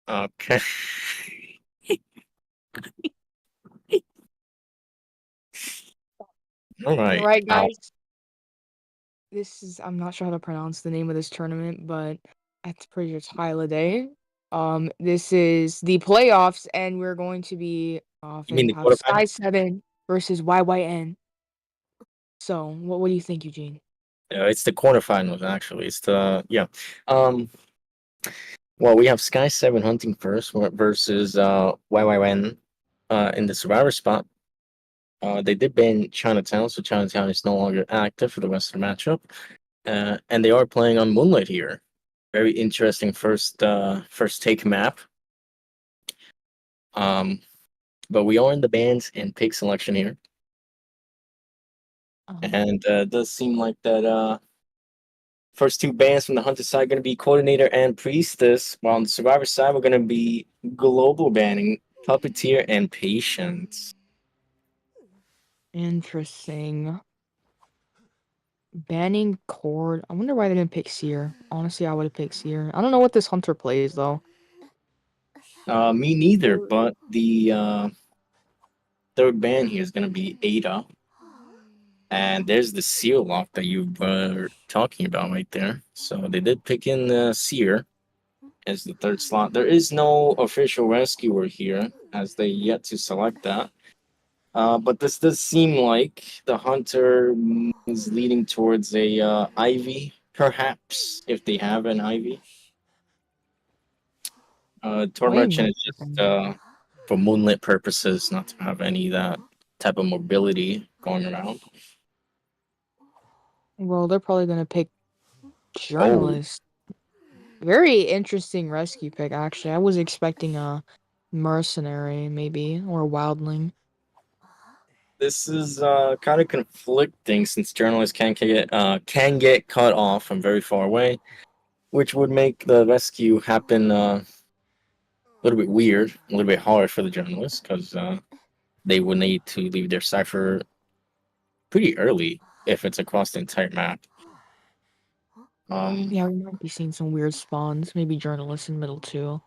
Okay. All All right. right, guys. This is I'm not sure how to pronounce the name of this tournament, but it's pretty sure it's Hylidae. This is the playoffs, and we're going to be You mean having the have quarterfinal? Sky7 versus YYN. So, what do you think, Eugene? It's the quarterfinals, actually. It's the yeah. Um. Well, we have Sky7 hunting first versus YYN in the survivor spot. They did ban Chinatown, so Chinatown is no longer active for the rest of the matchup. And they are playing on Moonlight here. Very interesting first take map. Um, but we are in the bans and pick selection here, Um, and it does seem like that first two bans from the Hunter side going to be Coordinator and Priestess, while on the Survivor side we're going to be global banning Puppeteer and Patience. Interesting. Banning Cord. I wonder why they didn't pick Seer. Honestly, I would have picked Seer. I don't know what this Hunter plays though. Me neither, but the third ban here is going to be Ada. And there's the Seal lock that you were talking about right there. So they did pick in Seer as the third slot. There is no official rescuer here, as they yet to select that. But this does seem like the Hunter is leading towards a Ivy, perhaps, if they have an Ivy. Tor Why Merchant not? is just for moonlit purposes, not to have any that type of mobility going around. Well, they're probably gonna pick Oh, Journalist. Very interesting rescue pick, actually. I was expecting a mercenary, maybe, or a wildling. this is kind of conflicting since journalists can get cut off from very far away, which would make the rescue happen a little bit weird, a little bit hard for the journalists because they would need to leave their cipher pretty early if it's across the entire map. Um, Yeah, we might be seeing some weird spawns. Maybe journalists in middle two.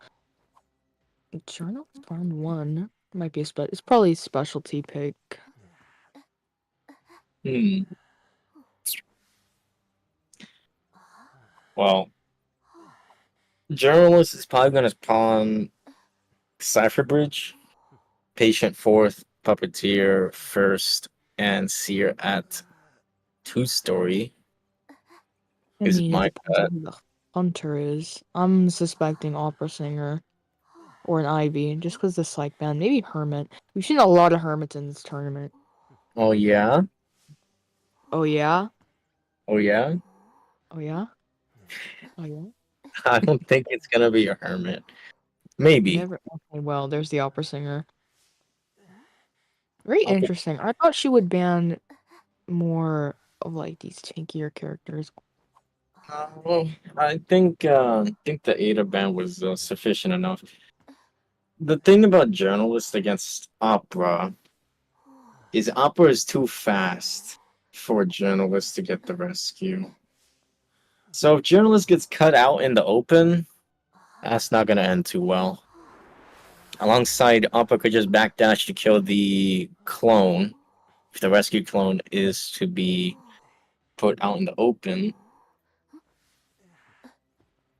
Journalist round one might be it's probably a specialty pick. hmm. Well, journalist is probably going to spawn Cipher Bridge, Patient fourth, Puppeteer first, and Seer at two-story I is mean, it my depends on bet. who the hunter is. I'm suspecting opera singer or an Ivy, just because the psych band. Maybe hermit. We've seen a lot of hermits in this tournament. Oh yeah, Oh yeah? oh yeah. Oh yeah? Oh yeah? I don't think it's gonna be a hermit. Maybe. Never. Okay, well, there's the opera singer. Very Okay. interesting. I thought she would ban more of like these tankier characters. Well, I think the Ada ban was sufficient enough. The thing about journalists against opera is opera is too fast for journalists to get the rescue. So if journalist gets cut out in the open, that's not gonna end too well. Alongside, opera could just backdash to kill the clone if the rescue clone is to be put out in the open.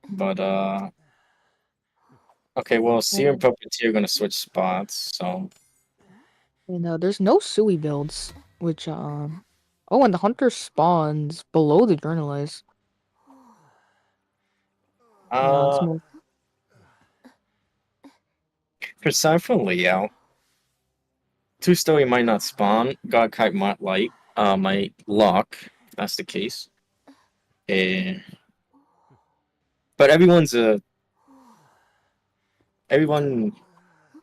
But okay, well, Seer and Oh. Puppeteer are gonna switch spots, so And there's no Sui builds, which oh, and the hunter spawns below the journalist. Yeah, it's uh more. for Cypher layout, two story might not spawn, God Kite might lock, if that's the case. Eh, but everyone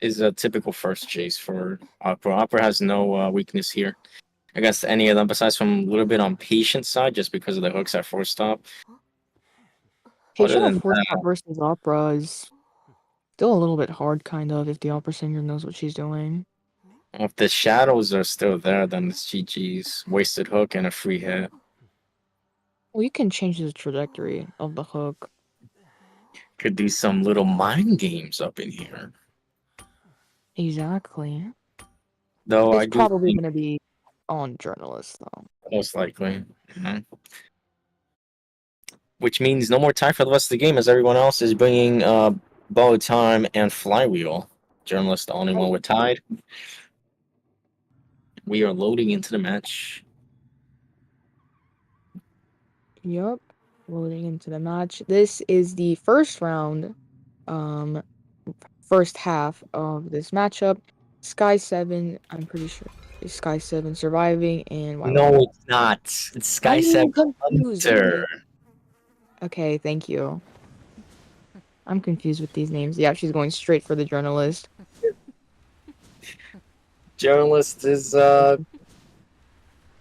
is a typical first chase for Opera. Opera has no weakness here against any of them, besides from a little bit on patient side, just because of the hooks at four stop. Other Patient on than fourth stop versus opera is still a little bit hard, kind of, if the opera singer knows what she's doing. that, if the shadows are still there, then it's GG's. Wasted hook and a free hit. Well, you can change the trajectory of the hook. Could do some little mind games up in here. Exactly. Though I It's do probably think gonna be on journalists though. most likely. Mhm. Which means no more time for the rest of the game as everyone else is bringing Bow Time and Flywheel. Journalist the only one with tied. We are loading into the match. Yup. Loading into the match. This is the first round, um, first half of this matchup. Sky7, I'm pretty sure is Sky7 surviving and No, YYN. it's not. It's Sky I'm 7 confused. Hunter. Okay. Okay, thank you. I'm confused with these names. Yeah, she's going straight for the journalist. Journalist is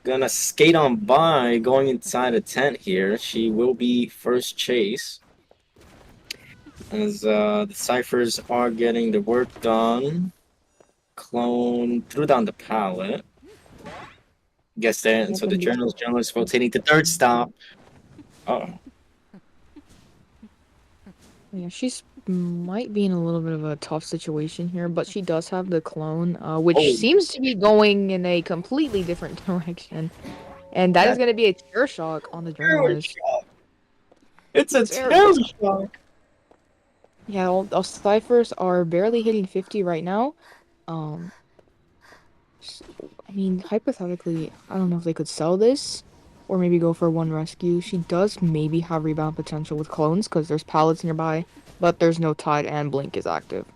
gonna skate on by, going inside a tent here. She will be first chase. As the ciphers are getting the work done. Clone threw down the pallet. Gets there, and Yep, so the and this journalist rotating to third stop. Oh, yeah, she's might be in a little bit of a tough situation here, but she does have the clone, which oh, seems to be going in a completely different direction. And that is that going to be a terror shock on the terror journalist. shock. It's a Terror terror shock. shock. Yeah, all ciphers are barely hitting 50 right now. Um, s- I mean, hypothetically, I don't know if they could sell this or maybe go for one rescue. She does maybe have rebound potential with clones because there's pallets nearby, but there's no tide and blink is active.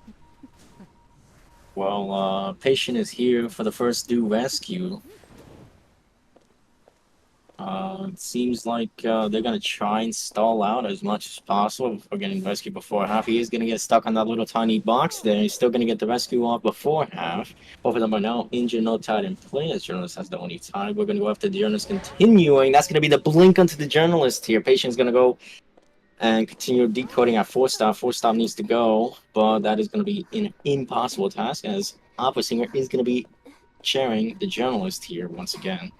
Well, patient is here for the first due rescue. It seems like they're gonna try and stall out as much as possible before getting rescued before half. He is gonna get stuck on that little tiny box there. He's still gonna get the rescue off before half. Both of them are now injured, no tied in play. As journalist has the only tie. We're gonna go after the journalist continuing. That's gonna be the blink onto the journalist here. Patient's gonna go and continue decoding at four stop. Four stop needs to go, but that is gonna be an impossible task as Opera Singer is gonna be sharing the journalist here once again.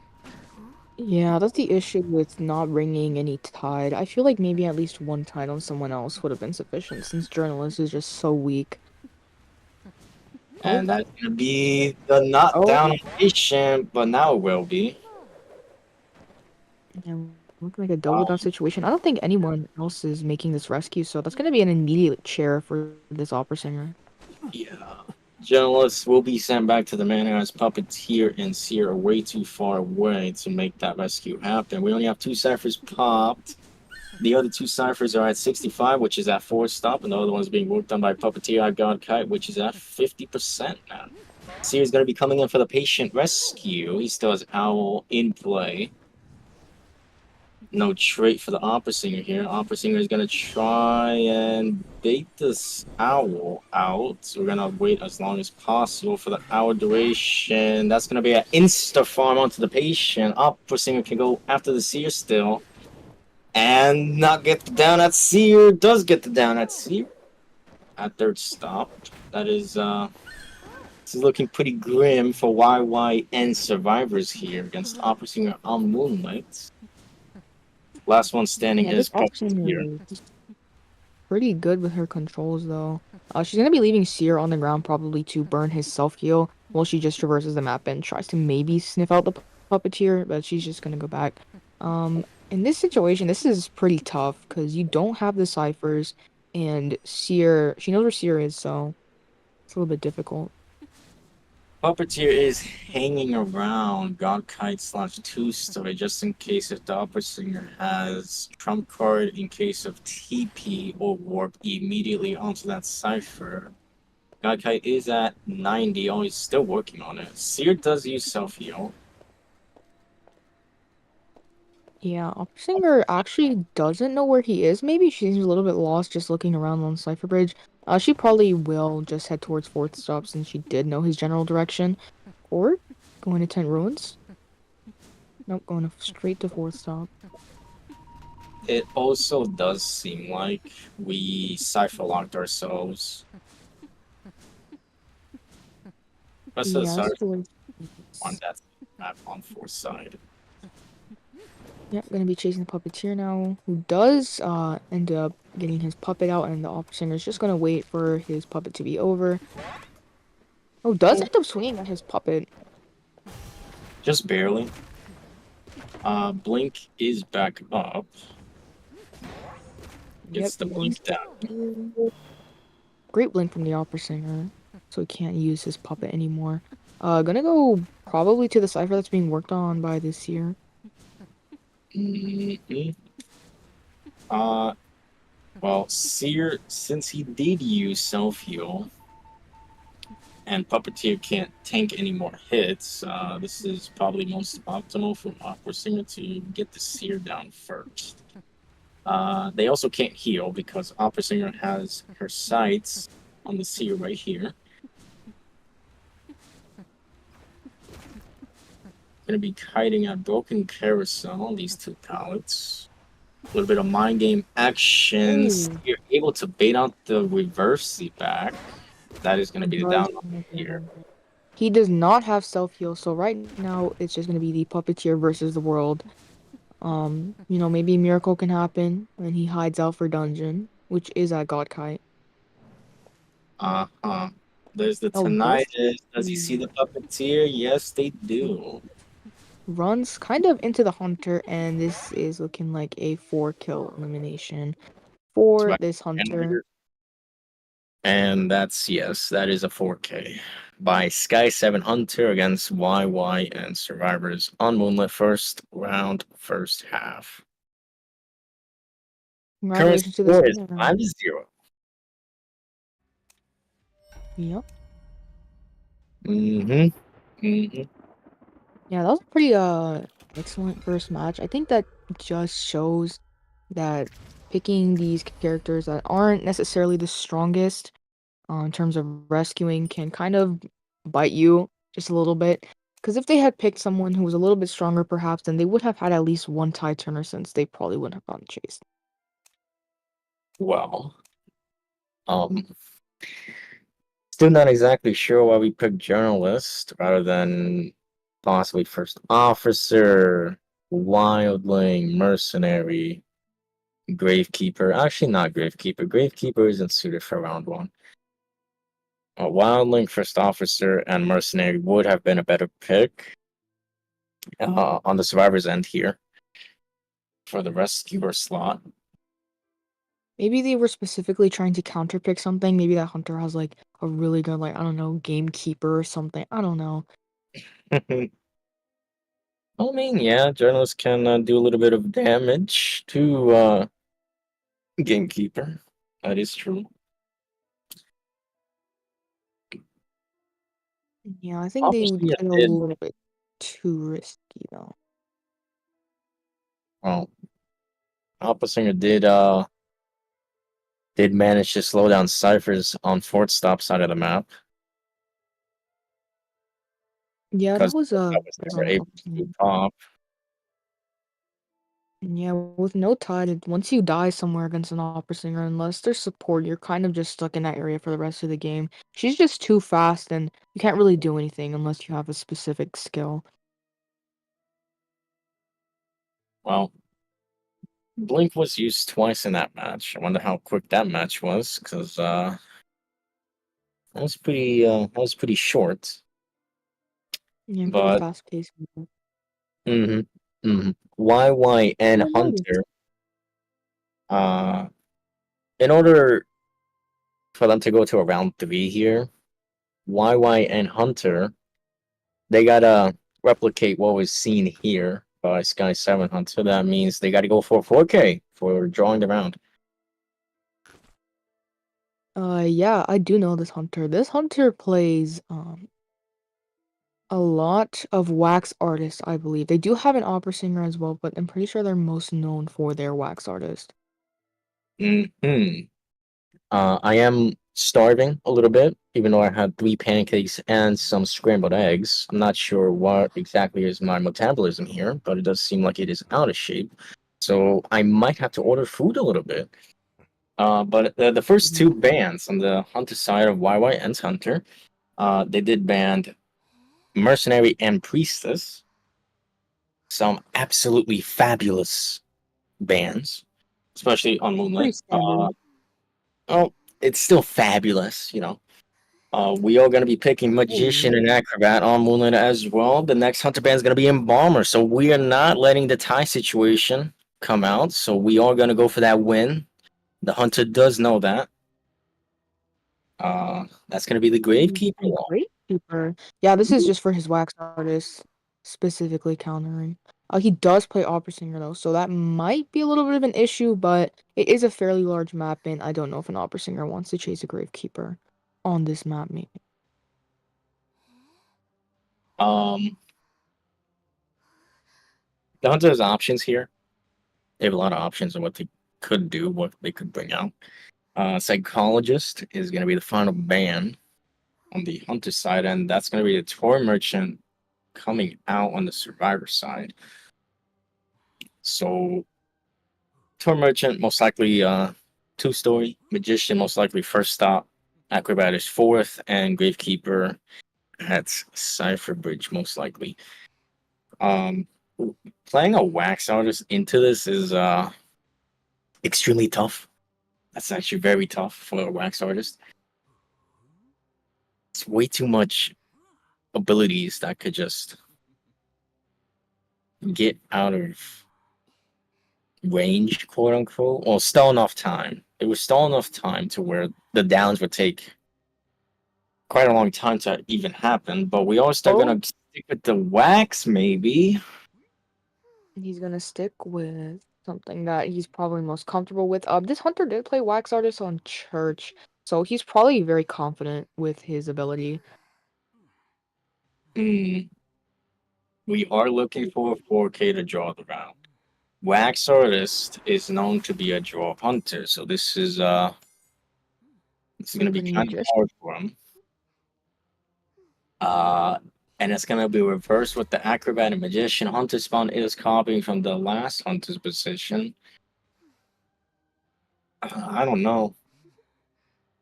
Yeah, that's the issue with not bringing any tide. I feel like maybe at least one tide on someone else would have been sufficient since journalist is just so weak. Oh, And that's gonna be the not oh, down on patient, but now it will be. and looking like a double Wow. down situation. I don't think anyone else is making this rescue, so that's gonna be an immediate chair for this opera singer. Yeah. Journalists will be sent back to the manor as Puppeteer and Seer are way too far away to make that rescue happen. We only have two ciphers popped. The other two ciphers are at 65, which is at 4 stop, and the other one's being worked on by Puppeteer at God Kite, which is at 50% now. Seer is going to be coming in for the patient rescue. He still has Owl in play. No trait for the opera singer here. Opera singer is gonna try and bait this owl out. So we're gonna wait as long as possible for the hour duration. That's gonna be an insta farm onto the patient. Opera singer can go after the seer still. And not get the down at seer. Does get the down at seer. At third stop. That is this is looking pretty grim for YYN survivors here against Opera Singer on Moonlight. Last one standing Yeah, this is opera singer Puppeteer. is pretty good with her controls though. She's gonna be leaving Seer on the ground probably to burn his self heal while she just traverses the map and tries to maybe sniff out the puppeteer, but she's just gonna go back. In this situation, this is pretty tough because you don't have the ciphers, and Seer, she knows where Seer is, so it's a little bit difficult. Puppeteer is hanging around God Kite slash two story just in case if the Opera Singer has trump card in case of TP or warp immediately onto that cipher. God Kite is at 90. Oh, he's still working on it. Seer does use self heal. Yeah, Opera Singer actually doesn't know where he is. Maybe she's a little bit lost just looking around on Cypher Bridge. She probably will just head towards fourth stop since she did know his general direction. Or going to Tent Ruins. Nope, going straight to fourth stop. It also does seem like we cipher locked ourselves. Rest of the Yeah, cipher that's the way. on that map on fourth side. Yeah, gonna be chasing the puppeteer now, who does end up getting his puppet out, and the opera singer is just gonna wait for his puppet to be over. Oh, does Oh, end up swinging at his puppet. just barely. Blink is back up. Yep, Gets the he's going blink to down. great blink from the opera singer, so he can't use his puppet anymore. Gonna go probably to the cipher that's being worked on by this year. Mhm. Uh, well, Seer, since he did use self-heal, and Puppeteer can't tank any more hits, this is probably most optimal for Opera Singer to get the Seer down first. They also can't heal because Opera Singer has her sights on the Seer right here. Gonna be kiting a broken carousel on these two pallets. A little bit of mind game actions. Oh, You're able to bait out the reverse back. That is gonna he be the does. down here. He does not have self heal, so right now it's just gonna be the puppeteer versus the world. Maybe a miracle can happen when he hides out for dungeon, which is at Godkite. Uh-huh. There's the Oh, does tinnitus. Does he see the puppeteer? Yes, they do. runs kind of into the hunter, and this is looking like a 4-kill elimination It's for back this hunter. and that's yes, that is a 4K by Sky7 Hunter against YYN Survivors on Moonlit first round, first half. Current Congratulations to this score is winner. 5-0. Yep. Mm-hmm. Mm-hmm. Yeah, that was a pretty excellent first match. I think that just shows that picking these characters that aren't necessarily the strongest in terms of rescuing can kind of bite you just a little bit. Because if they had picked someone who was a little bit stronger, perhaps, then they would have had at least one tie turner since they probably wouldn't have gotten chased. Well, um, still not exactly sure why we picked journalist rather than possibly first officer, wildling, mercenary, gravekeeper. Actually, not gravekeeper. Gravekeeper isn't suited for round one. A wildling, first officer, and mercenary would have been a better pick on the survivor's end here for the rescuer slot. Maybe they were specifically trying to counterpick something. Maybe that hunter has like a really good, like, I don't know, gamekeeper or something. I don't know. I mean, yeah, journalists can do a little bit of damage to gamekeeper. That is true. Yeah, I think they would Obviously, it get a did. little bit too risky though. Well, Singer did manage to slow down ciphers on Fort Stop side of the map Yeah, that because was that was good never on the able to option. pop. Yeah, with no tide, once you die somewhere against an opera singer, unless there's support, you're kind of just stuck in that area for the rest of the game. She's just too fast, and you can't really do anything unless you have a specific skill. Well, Blink was used twice in that match. I wonder how quick that match was because that was pretty short. Yeah, pretty But fast paced. mm-hmm, mm-hmm. YYN Oh, no. Hunter, uh, in order for them to go to a round three here, YYN Hunter, they gotta replicate what was seen here by Sky7 Hunter. That means they gotta go for 4K for drawing the round. Yeah, I do know this hunter. This hunter plays a lot of wax artists, I believe. They do have an opera singer as well, but I'm pretty sure they're most known for their wax artist. Hmm. I am starving a little bit, even though I had 3 pancakes and some scrambled eggs. I'm not sure what exactly is my metabolism here, but it does seem like it is out of shape. So I might have to order food a little bit. But the first two bans on the Hunter side of YYN's Hunter, they did ban Mercenary and Priestess. some absolutely fabulous bands, especially on Pretty Moonlit. standard. Oh, it's still fabulous, you know. We are going to be picking Magician Ooh. and Acrobat on Moonlit as well. The next Hunter band is going to be Embalmer, so we are not letting the tie situation come out. So we are going to go for that win. The Hunter does know that. That's going to be the Gravekeeper law. Great keeper. Yeah, this is just for his wax artist, specifically countering. He does play opera singer though, so that might be a little bit of an issue, but it is a fairly large map, and I don't know if an opera singer wants to chase a gravekeeper on this map, maybe. Um, the Hunter has options here. They have a lot of options on what they could do, what they could bring out. Psychologist is going to be the final ban on the Hunter side, and that's going to be the Tour Merchant coming out on the Survivor side. So, Tour Merchant most likely two-story, Magician most likely first stop, Acrobat is fourth, and Gravekeeper at Cipher Bridge most likely. Um, Playing a wax artist into this is extremely tough. That's actually very tough for a wax artist. It's way too much abilities that could just get out of range, quote unquote. Well, stall enough time. It was stall enough time to where the downs would take quite a long time to even happen, but we are still Oh, gonna stick with the wax, maybe. he's gonna stick with something that he's probably most comfortable with. This hunter did play wax artist on Church, so he's probably very confident with his ability. Mm, we are looking for a 4K to draw the round. Wax artist is known to be a draw hunter, so this is gonna With be the kind of magician. hard for him. Uh, and it's gonna be reversed with the acrobat and magician. Hunter spawn is copying from the last hunter's position. I don't know.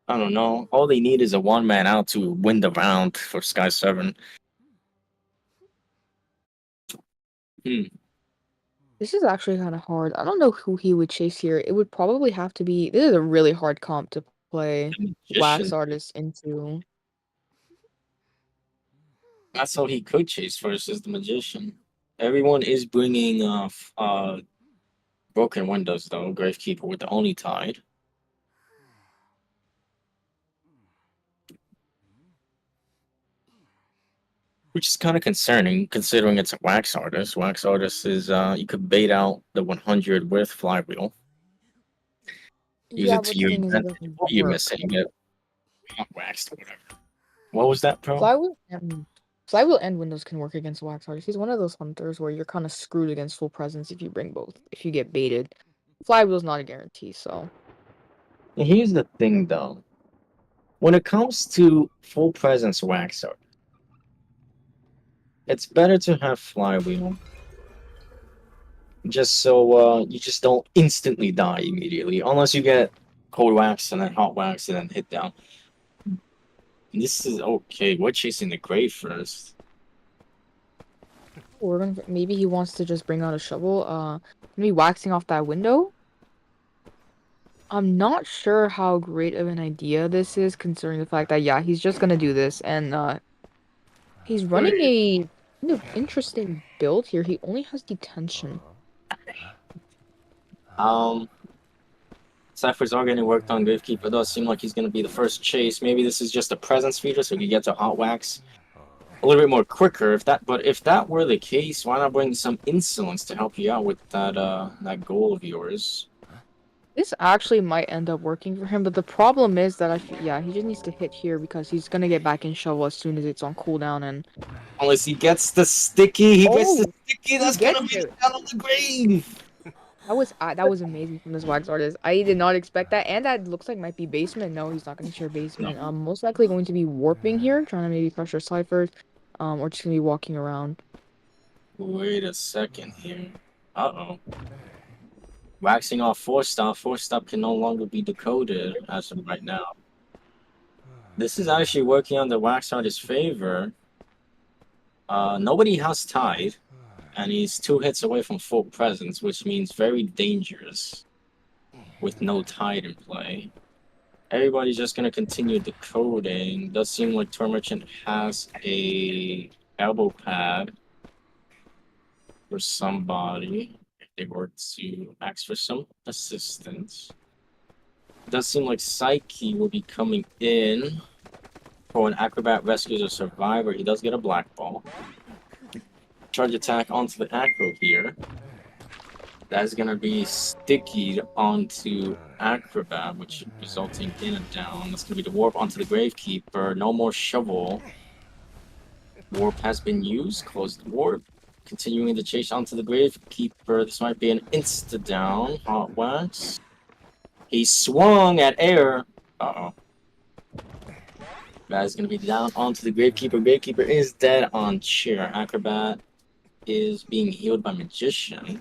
I don't know. All they need is a one man out to win the round for Sky7. Hmm. This is actually kind of hard. I don't know who he would chase here. It would probably have to be. This is a really hard comp to play The wax magician. artists into. That's all he could chase first is the magician. Everyone is bringing broken windows though. Gravekeeper with the only tied. Which is kind of concerning considering it's a wax artist. Wax artist is you could bait out the 100 with flywheel. Use Yeah, it but to the your thing is, it advantage. doesn't What you're work. missing, you get hot waxed or whatever. What was that, pro? Flywheel and Windows can work against wax artists. He's one of those hunters where you're kind of screwed against full presence if you bring both. If you get baited, Flywheel's not a guarantee. So And here's the thing though. When it comes to full presence wax art, it's better to have flywheel just so you just don't instantly die immediately, unless you get cold wax and then hot wax and then hit down. This is okay. We're chasing the grave first. we're gonna maybe he wants to just bring out a shovel. Maybe waxing off that window. I'm not sure how great of an idea this is, considering the fact that yeah, he's just gonna do this, and he's running a kind of interesting build here. He only has detention. Um, Cypher's are getting worked on. Gravekeeper does seem like he's going to be the first chase. Maybe this is just a presence feeder, so he gets a hot wax a little bit more quicker. But if that were the case, why not bring some insolence to help you out with that goal of yours? This actually might end up working for him, but the problem is that yeah, he just needs to hit here because he's gonna get back in shovel as soon as it's on cooldown. And Unless he gets the sticky, oh, he That's gonna gets be the it. down on the grave. That was amazing from this wax artist. I did not expect that, and that looks like might be basement. No, he's not gonna share No, basement. Most likely going to be warping here, trying to maybe pressure ciphers, or just gonna be walking around. wait a second here. Uh-oh. Waxing off four stop can no longer be decoded as of right now. This is actually working on the wax artist's favor. Nobody has tied. And he's 2 hits away from full presence, which means very dangerous with no tide in play. Everybody's just going to continue decoding. Does seem like Tour Merchant has a elbow pad for somebody if they were to ask for some assistance. Does seem like Psyche will be coming in for an Acrobat rescues a survivor. He does get a black ball. Charge attack onto the Acro here. That's gonna be sticky onto Acrobat, which resulting in a down. That's gonna be the warp onto the Gravekeeper. No more shovel. Warp has been used. Close the warp. Continuing the chase onto the Gravekeeper. This might be an insta down. Hot wax. He swung at air. Uh-oh. That is gonna be down onto the Gravekeeper. Gravekeeper is dead on chair. Acrobat is being healed by Magician.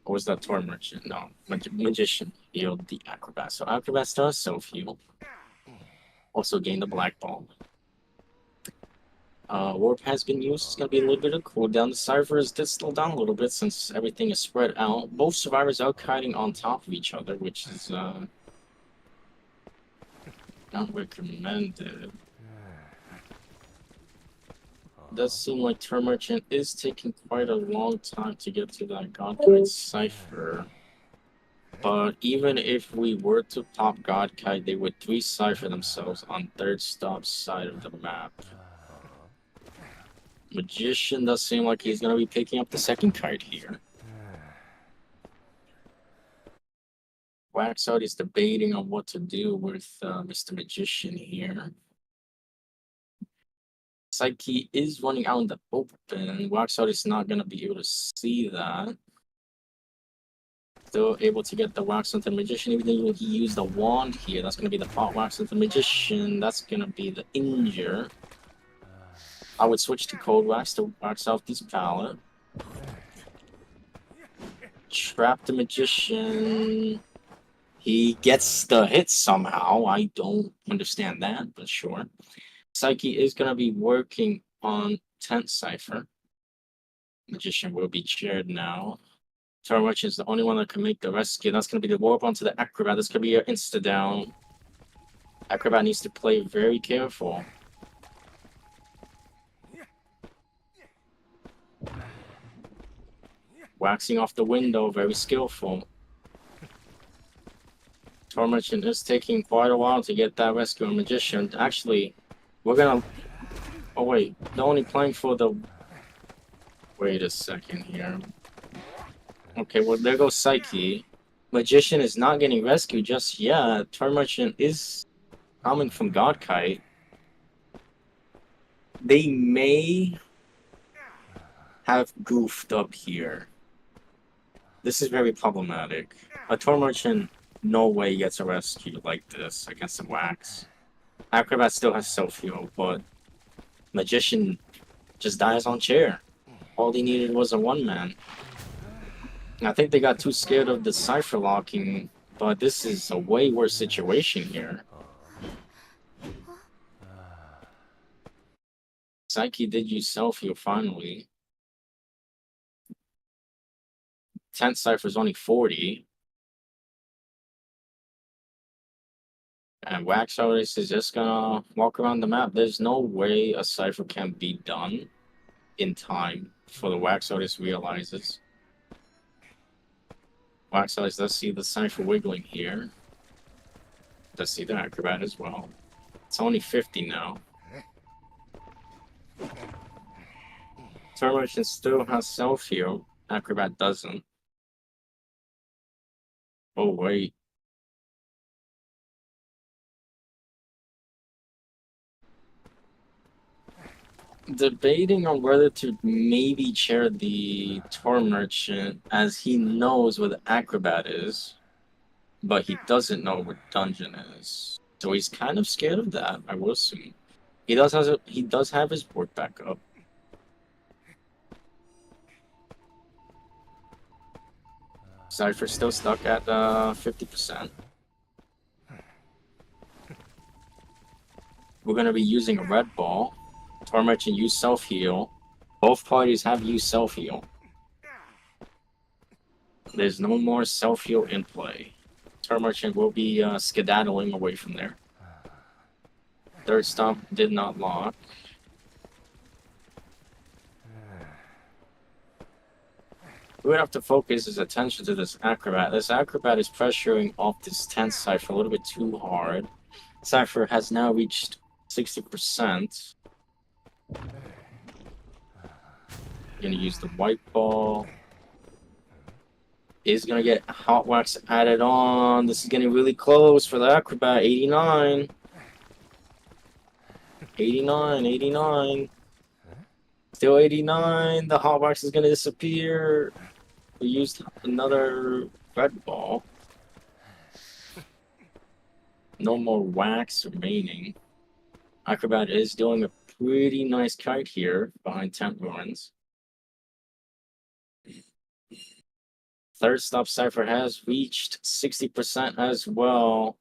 Or was that Tour Merchant? No, Magician healed the Acrobat. So Acrobat does self-heal. Also gained the black ball. Warp has been used. It's going to be a little bit of cooldown. The Cyphers did slow down a little bit since everything is spread out. Both survivors are kiting on top of each other, which is not recommended. It does seem like Tour Merchant is taking quite a long time to get to that Godkite Cypher. But even if we were to pop Godkite, they would 3-cipher themselves on third stop side of the map. Magician does seem like he's going to be picking up the second kite here. Waxout is debating on what to do with Mr. Magician here. Psyche is running out in the open. Waxout is not going to be able to see that. Still able to get the wax on the Magician, even though he used the wand here. That's going to be the pot wax on the Magician. That's going to be the injure. I would switch to cold wax to wax off this pallet. Trap the Magician. He gets the hit somehow. I don't understand that, but sure. Psyche is going to be working on 10th Cypher. Magician will be cheered now. Tour Merchant is the only one that can make the rescue. That's going to be the warp onto the Acrobat. That's going to be your insta-down. Acrobat needs to play very careful. Waxing off the window, very skillful. Tour Merchant is taking quite a while to get that rescue on Magician. Actually, we're going to... Oh, wait. They're only playing for the... Wait a second here. Okay, well, there goes Psyche. Magician is not getting rescued just yet. Tour Merchant is coming from Godkite. They may have goofed up here. This is very problematic. A Tour Merchant, no way gets a rescue like this against the Wax. Acrobat still has self-heal, but Magician just dies on chair. All he needed was a one-man. I think they got too scared of the cipher locking, but this is a way worse situation here. Psyche did use self-heal finally. 10th cipher is only 40. And Wax Artist is just gonna walk around the map. There's no way a cipher can be done in time before the Wax Artist realizes. Wax Artist does see the cipher wiggling here. Does see the Acrobat as well. It's only 50 now. Tour Merchant still has self-heal. Acrobat doesn't. Oh, wait. Debating on whether to maybe chair the Tour Merchant, as he knows where the Acrobat is, but he doesn't know where Dungeon is. So he's kind of scared of that, I will assume. He does have his board back up. Cypher's still stuck at 50%. We're going to be using a red ball. Tour Merchant use self-heal. Both parties have used self-heal. There's no more self-heal in play. Turn Merchant will be skedaddling away from there. Third stop did not lock. We would have to focus his attention to this Acrobat. This Acrobat is pressuring off this 10th Cypher a little bit too hard. Cypher has now reached 60%. Gonna use the white ball. Is gonna get hot wax added on. This is getting really close for the Acrobat. 89. 89, 89. Still 89. The hot wax is gonna disappear. We used another red ball. No more wax remaining. Acrobat is doing a pretty nice kite here behind Tent Ruins. Third stop Cypher has reached 60% as well.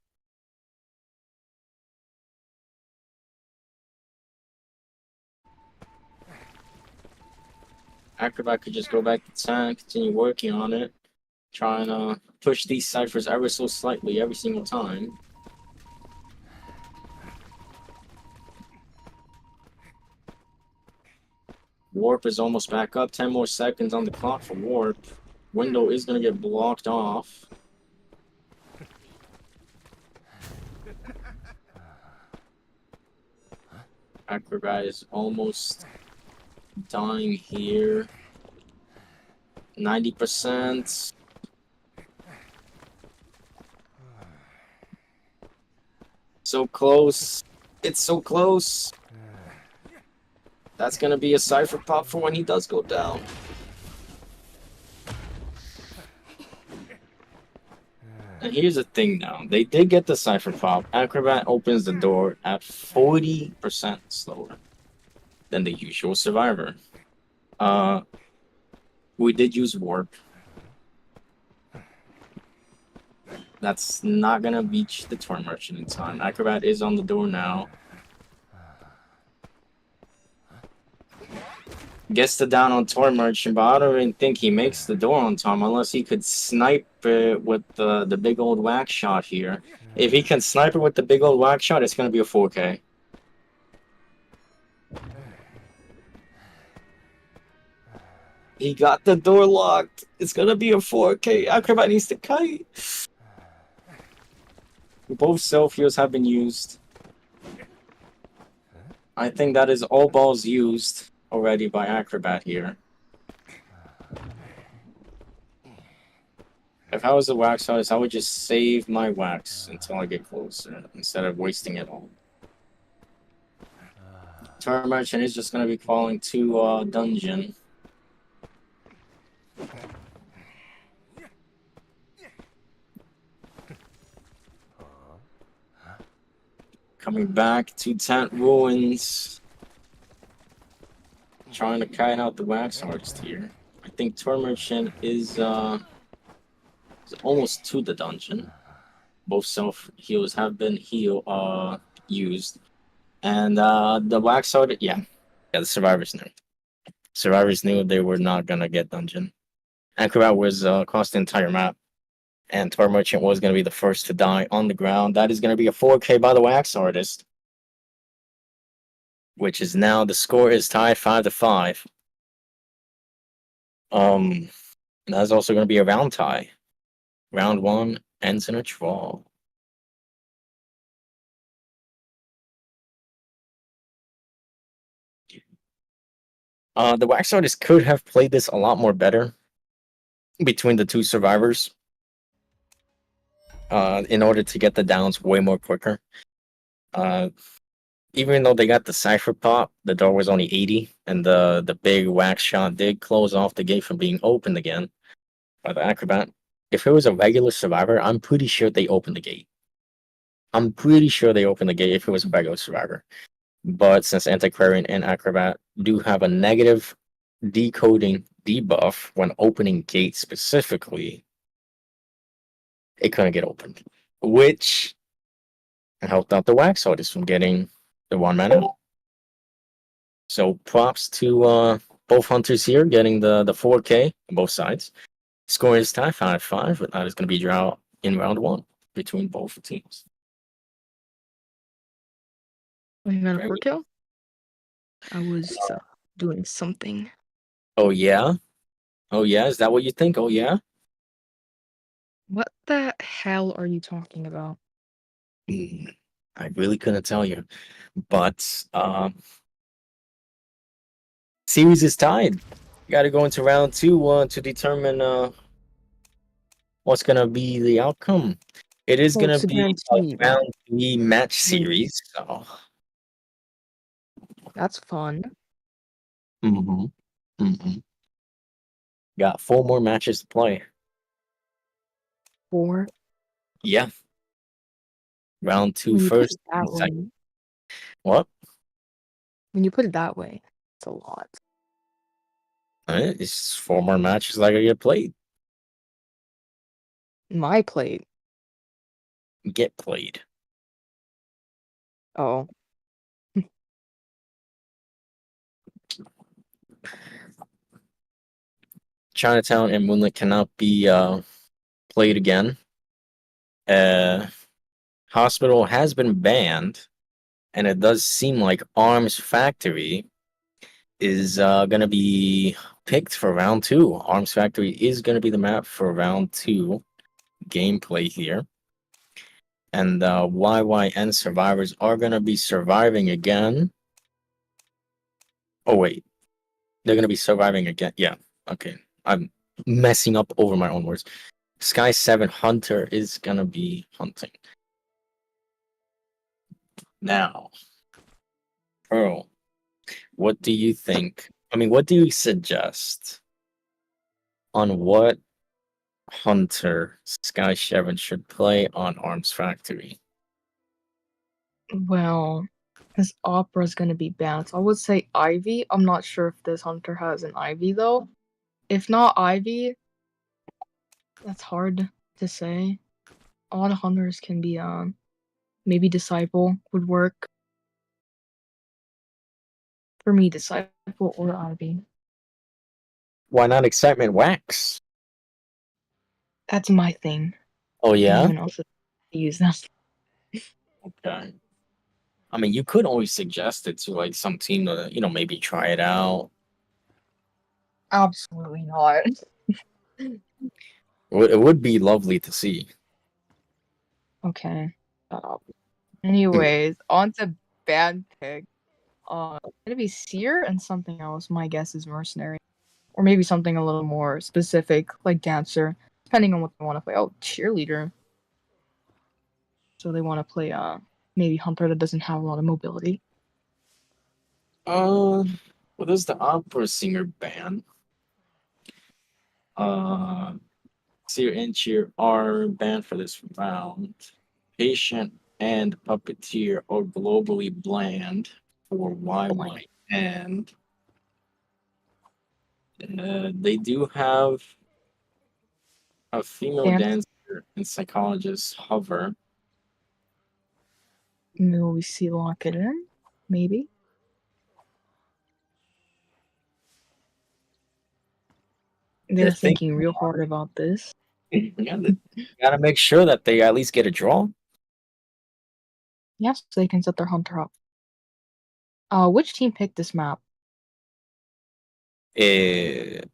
Acrobat could just go back to 10, continue working on it, trying to push these ciphers ever so slightly every single time. Warp is almost back up. 10 more seconds on the clock for Warp. Window is going to get blocked off. Acrobat is almost dying here. 90%. So close. It's so close. That's gonna be a Cypher pop for when he does go down. And here's the thing now. They did get the Cypher pop. Acrobat opens the door at 40% slower than the usual Survivor. We did use Warp. That's not gonna reach the Torn Merchant in time. Acrobat is on the door now. Gets the down on Torn Merchant, but I don't even think he makes the door on time unless he could snipe it with the big old whack shot here. If he can snipe it with the big old whack shot, it's gonna be a 4K. He got the door locked. It's gonna be a 4K. Acrobat needs to kite. Both self-heals have been used. I think that is all balls used already by Acrobat here. If I was a wax artist, I would just save my wax until I get closer instead of wasting it all. Turn Merchant is just gonna be falling to dungeon. Coming back to Tent Ruins. Trying to kite out the wax artist here. I think Turn Merchant is almost to the dungeon. Both self-heals have been used. And the wax artist, yeah, the survivors knew. Survivors knew they were not gonna get dungeon. Acrobat was across the entire map. And Tor Merchant was going to be the first to die on the ground. That is going to be a 4K by the wax artist. Which is now, the score is tied 5-5. That's also going to be a round tie. Round 1 ends in a draw. The wax artist could have played this a lot more better between the two survivors. In order to get the downs way more quicker. Even though they got the Cypher pop, the door was only 80, and the big wax shot did close off the gate from being opened again by the Acrobat. If it was a regular survivor, I'm pretty sure they opened the gate. I'm pretty sure they opened the gate if it was a regular survivor. But since Antiquarian and Acrobat do have a negative decoding debuff when opening gates specifically, it couldn't get opened, which helped out the wax artist from getting the 1 man out. So props to both hunters here getting the 4K on both sides. Score is tied 5-5, but that is going to be draw in round one between both teams. You got a Very- 4 kill? I was doing something. Oh yeah, oh yeah. Is that what you think? Oh yeah. What the hell are you talking about? I really couldn't tell you, but series is tied. Got to go into round two to determine what's gonna be the outcome. It is Well, gonna it's a be a guarantee, but round three match win. series. So, That's fun. hmm hmm got 4 more matches to play. 4. Yeah, round two When you put first it that and way, second. What? when you put it that way, it's a lot. It's 4 more matches that I gotta get played. My plate. Get played. Oh, Chinatown and Moonlit cannot be played again. Hospital has been banned, and it does seem like Arms Factory is gonna be picked for round two. Arms Factory is gonna be the map for round two gameplay here. And YYN survivors are gonna be surviving again. Oh wait, they're gonna be surviving again. Yeah, okay. I'm messing up over my own words. Sky7 Hunter is gonna be hunting. Now, Pearl, what do you think? I mean, what do you suggest on what hunter Sky7 should play on Arms Factory? well, this opera's gonna be banned. So I would say Ivy. I'm not sure if this hunter has an Ivy though. If not Ivy, that's hard to say. A lot of hunters can be maybe Disciple would work. For me, Disciple or Ivy. Why not Excitement Wax? That's my thing. Oh No yeah? one else would use that. Okay. I mean, you could always suggest it to like some team to, maybe try it out. Absolutely not. It would be lovely to see. Okay. Hmm. Anyways, on to bad pick. Gonna be Seer and something else. My guess is Mercenary. Or maybe something a little more specific, like Dancer, depending on what they want to play. Oh, Cheerleader. So they want to play maybe Hunter that doesn't have a lot of mobility. What is the opera singer band? Seer and Cheer are banned for this round. Patient and Puppeteer are globally bland for YYN. They do have a female Dance. dancer and psychologist Hover. Maybe we see lock it in. Maybe. They're They're thinking, thinking real hard about this. yeah, they gotta make sure that they at least get a draw. Yes, so they can set their Hunter up. Which team picked this map? Uh,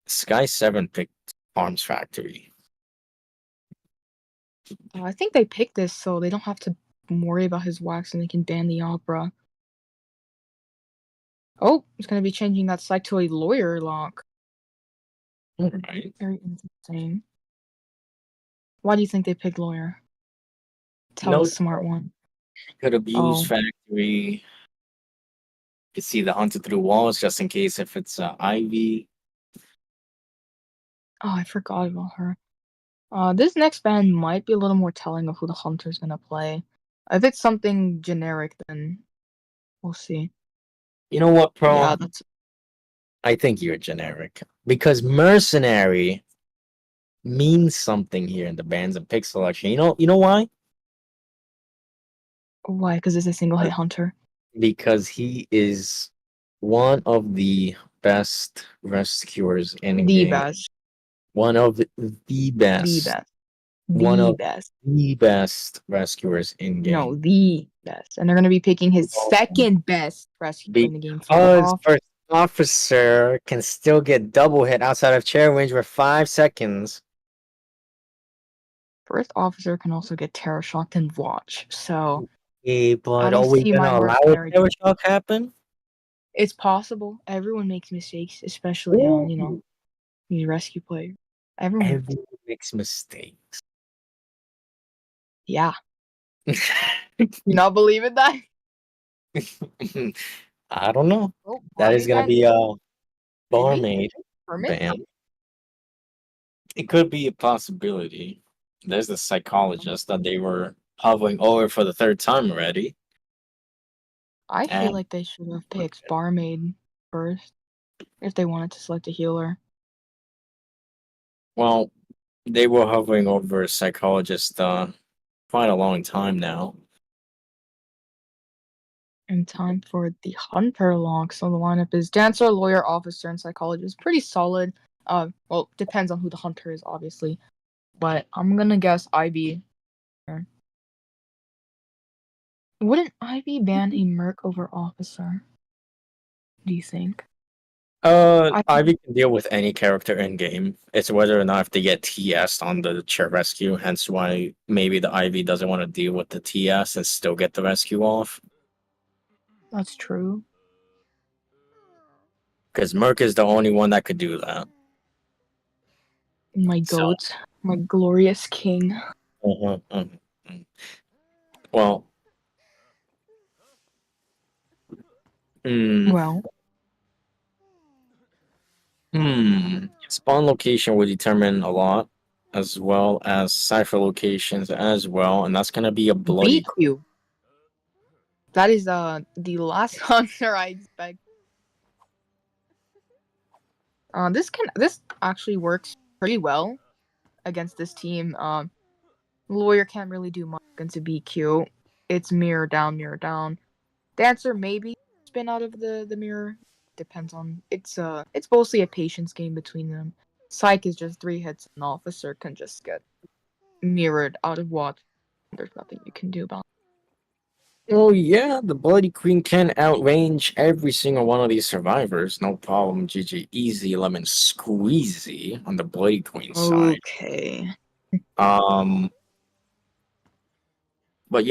Sky7 picked Arms Factory. I think they picked this so they don't have to worry about his wax and they can ban the opera. Oh, it's gonna be changing that site to a lawyer lock. All right. Very insane. Why do you think they picked lawyer? Tell No, a smart one. could abuse Oh, Factory. You see the hunter through walls just in case if it's Ivy. I forgot about her. This next band might be a little more telling of who the hunter's gonna play. If it's something generic, then we'll see. You know what, Yeah, Pro? that's I think you're generic because mercenary means something here in the bands and pick selection. You know why? why, because it's a single hit hunter. Because he is one of the best rescuers in The game. best. One of the The best. best. One The of best. the best rescuers in No, game. the best. And they're gonna be picking his Oh, second best rescuer in the game. First because off, first officer can still get double hit outside of chair range for 5 seconds. first officer can also get terror shocked and watch. So Hey, I but don't are we see gonna my allow a mercenary. terror shock happen? It's possible. Everyone makes mistakes, especially on, Ooh. these rescue players. Everyone makes, Everyone makes mistakes. yeah. You not believe in that? I don't know. Oh, That is barmaid gonna ban? be a Maybe? barmaid Permit? ban. It could be a possibility. There's the psychologist that they were hovering over for the third time already. I feel And like they should have picked barmaid first if they wanted to select a healer. well, they were hovering over a psychologist quite a long time now. In time for the hunter log. So the lineup is dancer, lawyer, officer, and psychologist. Pretty solid. Well, depends on who the hunter is, obviously. But I'm gonna guess IB. Wouldn't IB ban a merc over officer? Do you think? I Ivy can deal with any character in game. It's whether or not if they get TS on the chair rescue, hence why maybe the Ivy doesn't want to deal with the TS and still get the rescue off. That's true. Because Merc is the only one that could do that. My So, goat, my glorious king. mhm, mhm, mhm. Well, hmm, Well, spawn location will determine a lot, as well as cipher locations as well, and that's gonna be a bloody. BQ. That is the last answer I expect. This actually works pretty well against this team. Lawyer can't really do much against a BQ. It's mirror down, mirror down. Dancer maybe spin out of the mirror. Depends on it's mostly a patience game between them. Psych is just 3 hits, and officer can just get mirrored out of watch. There's nothing you can do about Oh yeah, the Bloody Queen can outrange every single one of these survivors. No problem. GG. Easy lemon squeezy on the Bloody Queen it. side. Okay. Um, but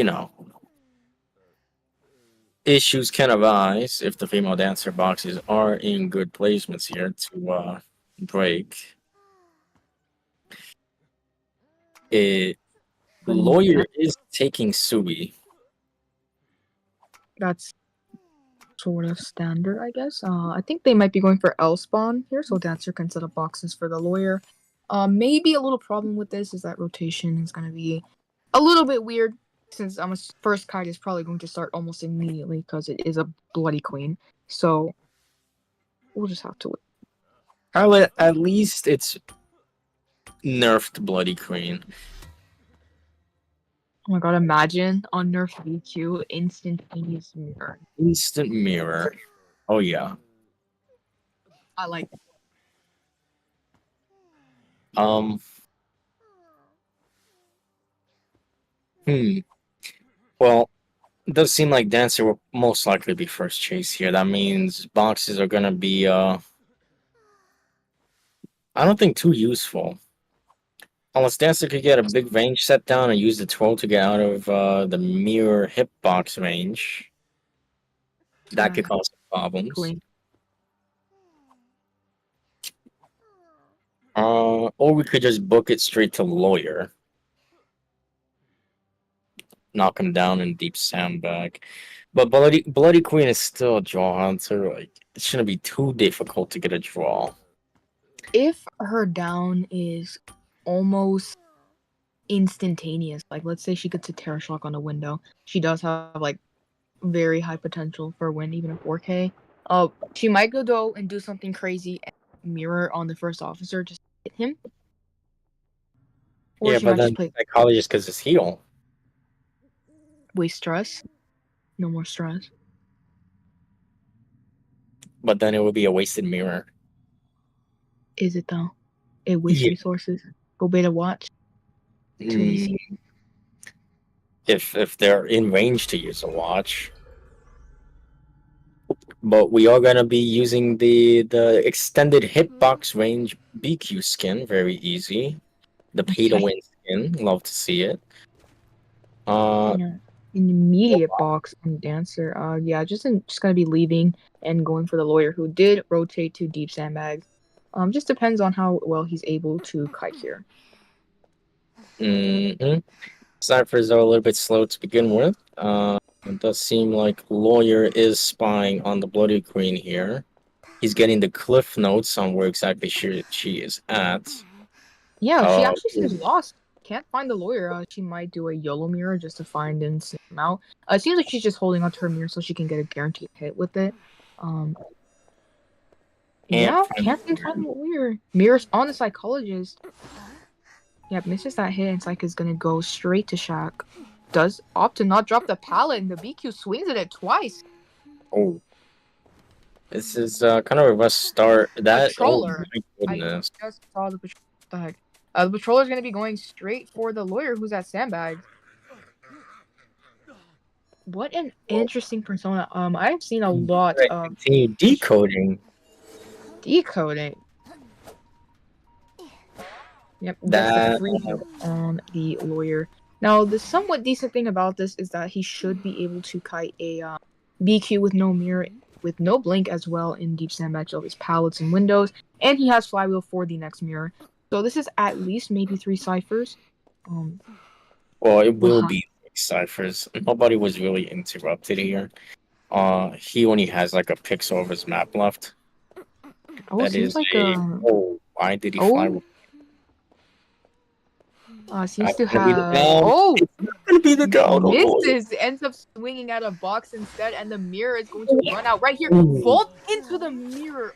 issues can arise if the female dancer boxes are in good placements here to break. It Lawyer is taking Sui. That's sort of standard, I guess. I think they might be going for L spawn here, so dancer can set up boxes for the lawyer. Maybe a little problem with this is that rotation is gonna be a little bit weird since first kite is probably going to start almost immediately because it is a bloody queen. So we'll just have to wait. At least it's nerfed Bloody Queen. Oh my god, imagine on nerf VQ instantaneous mirror. Instant mirror. Oh yeah. I like it. Um. Hmm. Well, it does seem like Dancer will most likely be first chase here. That means boxes are gonna be I don't think too useful. Unless Dancer could get a big range set down and use the twirl to get out of the mirror hitbox range. That could cause some problems. Queen. Or we could just book it straight to lawyer. Knock him down in deep sandbag. But Bloody Queen is still a draw hunter. Like it shouldn't be too difficult to get a draw. If her down is almost instantaneous, like let's say she gets a terror shock on a window, she does have like very high potential for a win, even at 4K. She might go and do something crazy and mirror on the first officer, just hit him, or Yeah, she but might just then play psychologist because it's heal. waste stress. No more stress. but then it would be a wasted mirror. Is it though? It wastes Yeah. resources. Go beta watch. Too easy. If they're in range to use a watch. But we are gonna be using the extended hitbox range BQ skin, very easy. The pay to Okay. win skin, love to see it. Uh, Yeah. An immediate box on Dancer. Yeah, just gonna be leaving and going for the lawyer who did rotate to deep sandbags. Just depends on how well he's able to kite here. Ciphers are a little bit slow to begin with. It does seem like lawyer is spying on the Bloody Queen here. He's getting the cliff notes on where exactly she is at. Yeah, she Uh, actually seems lost. Can't find the lawyer. She might do a YOLO mirror just to find and see him out. It seems like she's just holding onto her mirror so she can get a guaranteed hit with it. Yeah, can't seem to find the lawyer. Mirror's on the psychologist. Yep, misses that hit and Psych is gonna go straight to Shaq. Does opt to not drop the pallet and the BQ swings at it twice. oh, this is kind of a rough start. That Patroller. my goodness. I just saw the patroller. What the heck? The patroller's gonna be going straight for the lawyer who's at sandbags. What an interesting persona. I've seen a lot of Continue decoding. decoding. Yep, that's the free hit on the lawyer. Now, the somewhat decent thing about this is that he should be able to kite a BQ with no mirror, with no blink as well in deep sandbags of his pallets and windows, and he has flywheel for the next mirror. So this is at least maybe 3 ciphers. Well, it will be ciphers. Nobody was really interrupted here. He only has like a pixel of his map left. Oh, That seems is like oh, why did he fly? Seems to Gonna be the have. down. Oh, It's not gonna be the down. misses. Ends up swinging at a box instead, and the mirror is going to run out right here. Vault into the mirror.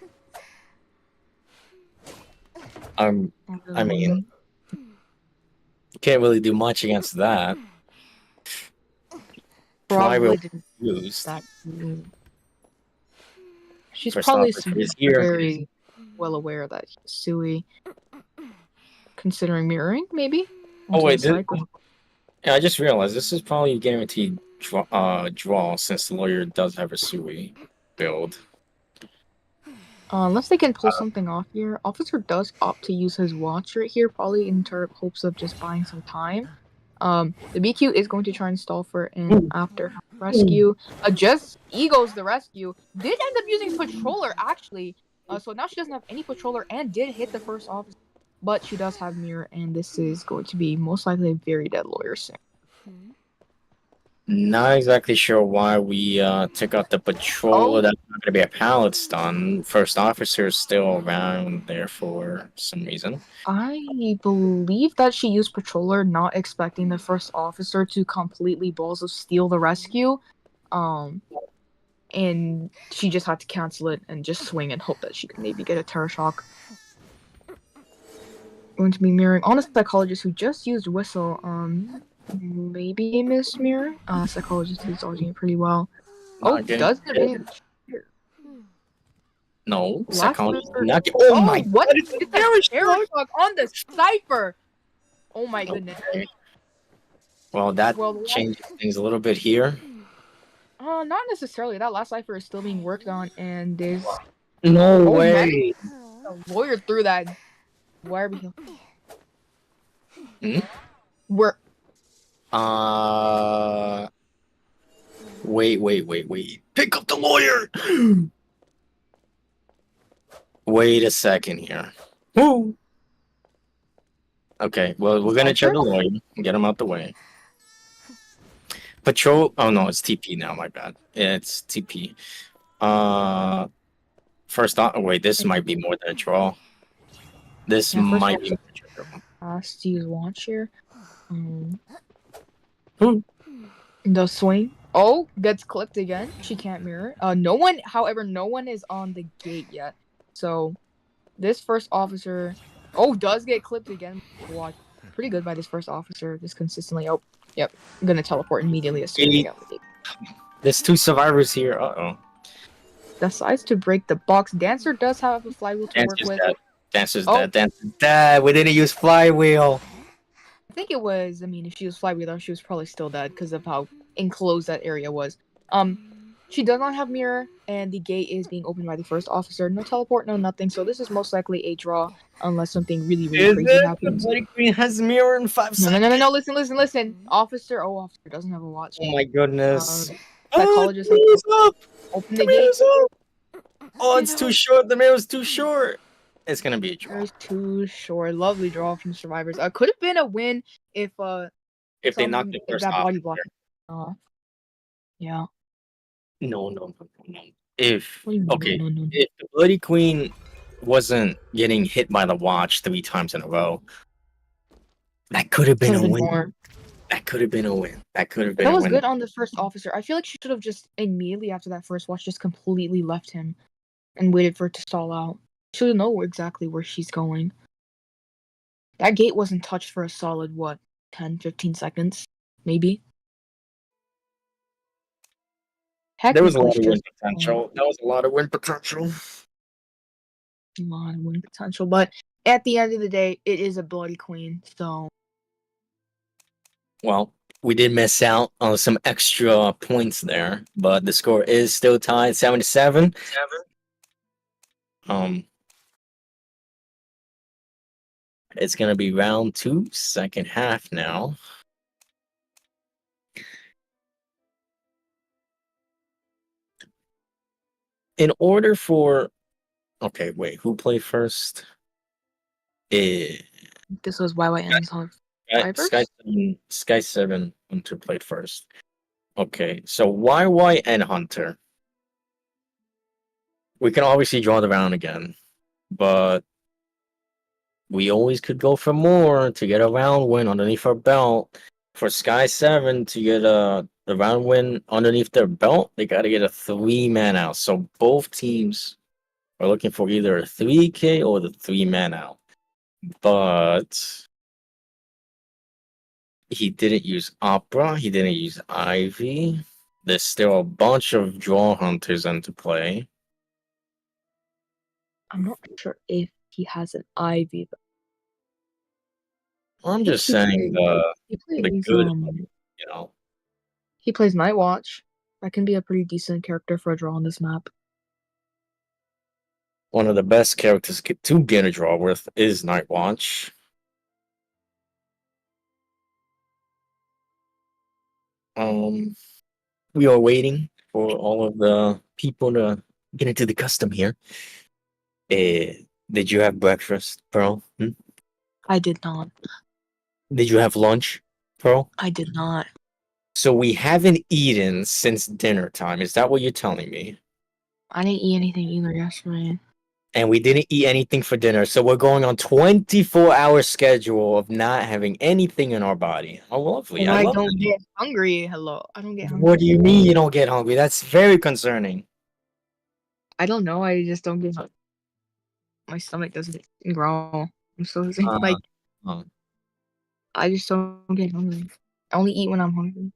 I mean, can't really do much against that. Probably didn't used. that. She's First probably officer is here. very well aware that he's Sui. Considering mirroring, maybe. Oh wait, yeah, I just realized this is probably a guaranteed draw since the lawyer does have a Sui build. Unless they can pull something off here. Officer does opt to use his watch right here, probably in hopes of just buying some time. The BQ is going to try and stall for an after rescue. Just egos the rescue. Did end up using patroller actually. So now she doesn't have any patroller and did hit the first officer. But she does have mirror, and this is going to be most likely a very dead lawyer soon. Not exactly sure why we took out the patrol. That's not going to be a pallet stun. First officer is still around there for some reason. I believe that she used patroller, not expecting the first officer to completely balls of steel the rescue. And she just had to cancel it and just swing and hope that she could maybe get a terror shock. Going to be mirroring on a psychologist who just used whistle. Maybe a missed mirror. Psychologist is dodging it pretty well. Does get advantage. No, psychologist. Oh my! What? It's a terror shock on the cipher. Oh my goodness. Well, that changes things a little bit here. Not necessarily. That last cipher is still being worked on, and there's no way. The lawyer threw that. Why are we here? We're. Wait. Pick up the lawyer! Wait a second here. Woo! Okay, well, we're gonna check the lawyer and get him out the way. Patrol. Oh no, it's TP now, my bad. It's TP. First off, wait, this might be more than a draw. This might be. Has to use launch here. The swing. Oh, gets clipped again. She can't mirror. No one is on the gate yet. So, this first officer, does get clipped again. Wow, pretty good by this first officer, just consistently. Oh, yep. I'm gonna telement immediately as soon as I get out the gate. There's 2 survivors here. decides to break the box. Dancer does have a flywheel to work Dancer's with. dead. Dancer's Oh. dead. Dancer's dead. We didn't use flywheel. I think it was. I mean, if she was flywheel, she was probably still dead because of how enclosed that area was. She does not have mirror, and the gate is being opened by the first officer. No teleport, no nothing. So this is most likely a draw, unless something really, really Is crazy it? The happens. Bloody Queen has mirror in 5 No, no, seconds. no, no, no! Listen! Officer, officer doesn't have a watch. Oh my goodness. Psychologist The has mirror's up. open The the gate. mirror's up. Oh, it's too short. The mirror's too short. It's gonna be a draw. There's too short. Lovely draw from survivors. Could have been a win if they knocked the if first that off. body block. Yeah. No. If What do you mean, okay, no. if the Bloody Queen wasn't getting hit by the watch 3 times in a row, that could have been Could have a been win. more. That could have been a win. That could have been That a was win. good on the first officer. I feel like she should have just immediately after that first watch just completely left him and waited for it to stall out. She would know exactly where she's going. That gate wasn't touched for a solid, 10, 15 seconds? Maybe? There was a Technically, lot of she win just potential. That was a lot of win potential. a lot of win potential. But at the end of the day, it is a Bloody Queen, so... Well, we did miss out on some extra points there, but the score is still tied 7-7. It's gonna be round 2, second half now. In order for okay, wait, who played first? This was YYN's Sky7 Hunter played first. Okay, so YYN Hunter. We can obviously draw the round again, but we always could go for more to get a round win underneath our belt. For Sky7 to get the round win underneath their belt, they got to get a 3-man out. So both teams are looking for either a 3K or the 3-man out. But he didn't use Opera. He didn't use Ivy. There's still a bunch of draw hunters into play. I'm not sure if he has an Ivy. I'm just saying the good, you know. He plays Night Watch. That can be a pretty decent character for a draw on this map. One of the best characters to get a draw with is Night Watch. We are waiting for all of the people to get into the custom here. Did you have breakfast, Pearl? I did not. Did you have lunch, Pearl? I did not. So we haven't eaten since dinner time. Is that what you're telling me? I didn't eat anything either yesterday. And we didn't eat anything for dinner, so we're going on 24-hour schedule of not having anything in our body. Oh, lovely! I love don't that. get hungry. Hello, I don't get hungry. What do you mean you don't get hungry? That's very concerning. I don't know. I just don't get hungry. My stomach doesn't growl. I'm so like I just don't get hungry. I only eat when I'm hungry.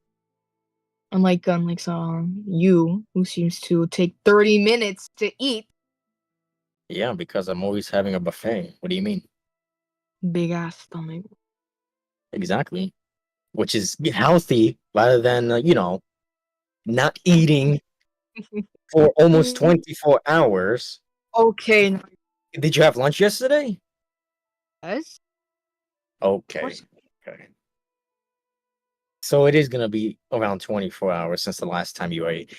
Unlike you, who seems to take 30 minutes to eat. Yeah, because I'm always having a buffet. What do you mean? Big ass stomach. Exactly. Which is healthy rather than, not eating for almost 24 hours. Okay. Did you have lunch yesterday? Yes. Okay. Okay. So it is going to be around 24 hours since the last time you ate.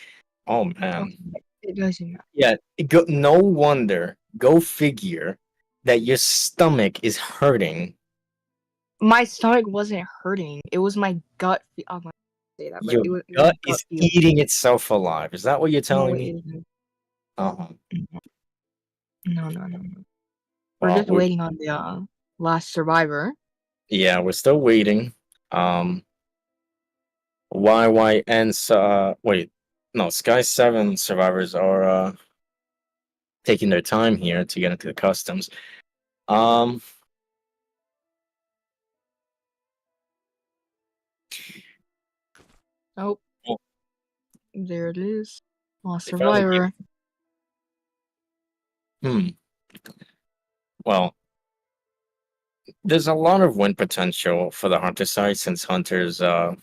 Oh, man. It doesn't matter. Yeah. No wonder. Go figure that your stomach is hurting. My stomach wasn't hurting. It was my gut. I'm not say that, but Your it was gut gut is feeling. eating itself alive. Is that what you're telling No, me? it isn't. Uh-huh. No. We're just waiting on the last survivor. Yeah, we're still waiting. YYN's wait, no, Sky7 survivors are taking their time here to get into the customs. Oh, there it is. Last they finally survivor. Hmm. Well, there's a lot of win potential for the Hunter side since Hunter's well,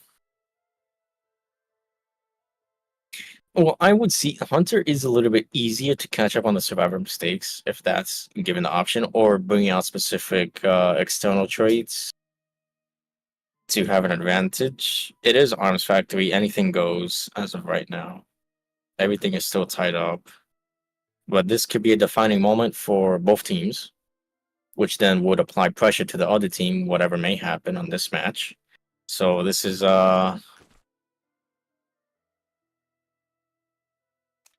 I would see Hunter is a little bit easier to catch up on the survivor mistakes if that's given the option, or bringing out specific external traits to have an advantage. It is Arms Factory, anything goes as of right now. Everything is still tied up. But this could be a defining moment for both teams, which then would apply pressure to the other team, whatever may happen on this match. So this is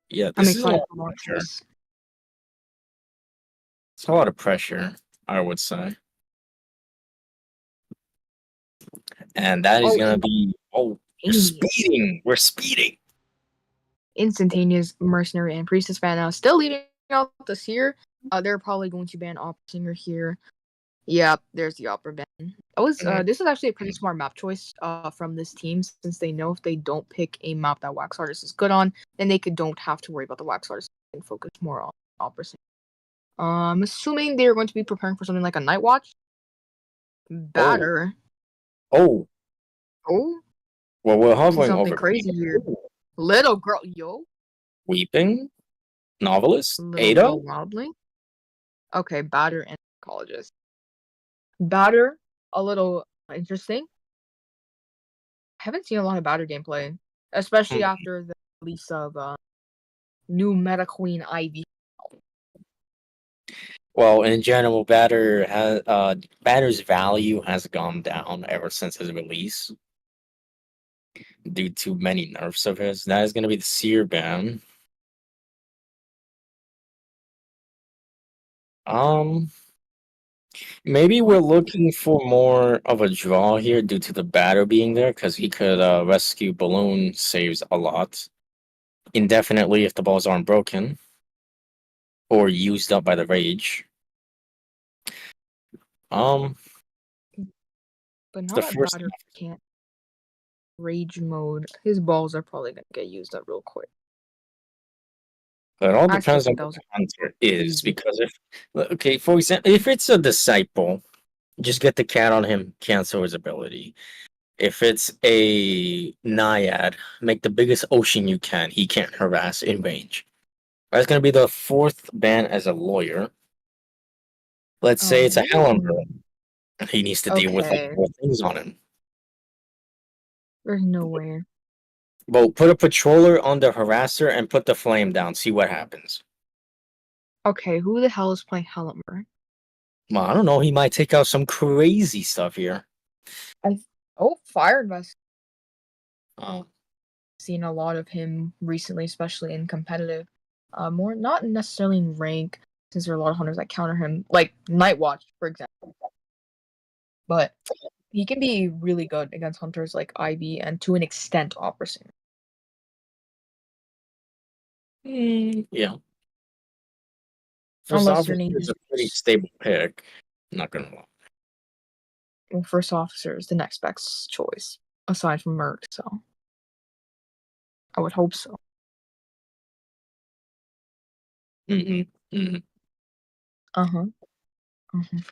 yeah, I'm this is a lot excited of to watch pressure. this. It's a lot of pressure, I would say. And that is Oh, gonna be we're instantaneous. speeding. We're speeding. Instantaneous mercenary and priestess ban now. Still leaving out the seer. They're probably going to ban opera singer here. Yeah, there's the opera ban. This is actually a pretty smart map choice from this team, since they know if they don't pick a map that Wax Artist is good on, then they don't have to worry about the Wax Artist and focus more on opera singer. I'm assuming they're going to be preparing for something like a Night Watch. Oh, Batter. oh. Oh, Well, we're I see hovering something over crazy here. Ooh. Little girl, yo. Weeping novelist Little Ada. girl wildly. Okay, batter and psychologist. Batter, a little interesting. I haven't seen a lot of batter gameplay, especially Hmm. after the release of new meta queen Ivy. Well, in general, Batter's value has gone down ever since his release due to many nerfs of his. That is going to be the Seer ban. Um, Maybe we're What? looking for more of a draw here due to the batter being there, because he could rescue balloon saves a lot indefinitely if the balls aren't broken or used up by the rage. Um, But it's now the that first, batter can't rage mode, his balls are probably gonna get used up real quick. but it all I still depends on think that what was the hunter is. easy. Because if, okay, for example, if it's a disciple, just get the cat on him, cancel his ability. If it's a naiad, make the biggest ocean you can. He can't harass in range. That's going to be the fourth ban as a lawyer. Let's say it's a Oh, Hellenberg. He needs to deal with like okay. four things on him. There's no way. Well, put a patroller on the harasser and put the flame down. See what happens. Okay, who the hell is playing Helmer? Well, I don't know. He might take out some crazy stuff here. I Fire Invest. Uh, Seen a lot of him recently, especially in competitive. More not necessarily in rank, since there are a lot of hunters that counter him, like Night Watch, for example. But he can be really good against hunters like Ivy and to an extent Opera Singer. yeah. First Unless officer your name is is a pretty stable pick. Not gonna lie. well, first officer is the next best choice, aside from Merc, so I would hope so. Mm-mm. Mm-mm. Uh-huh. Uh-huh. So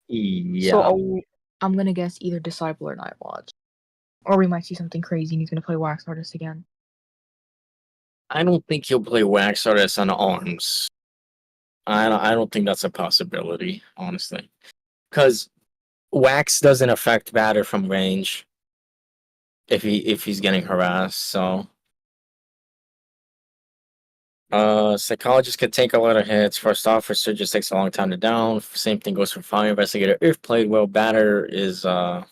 Yeah. I'm gonna guess either Disciple or Night Watch. Or we might see something crazy and he's gonna play Wax Artist again. I don't think he'll play Wax Artist on arms. I don't think that's a possibility, honestly. Because Wax doesn't affect batter from range if he's getting harassed, so psychologist could take a lot of hits. First officer just takes a long time to down. Same thing goes for fire investigator. If played well, batter is or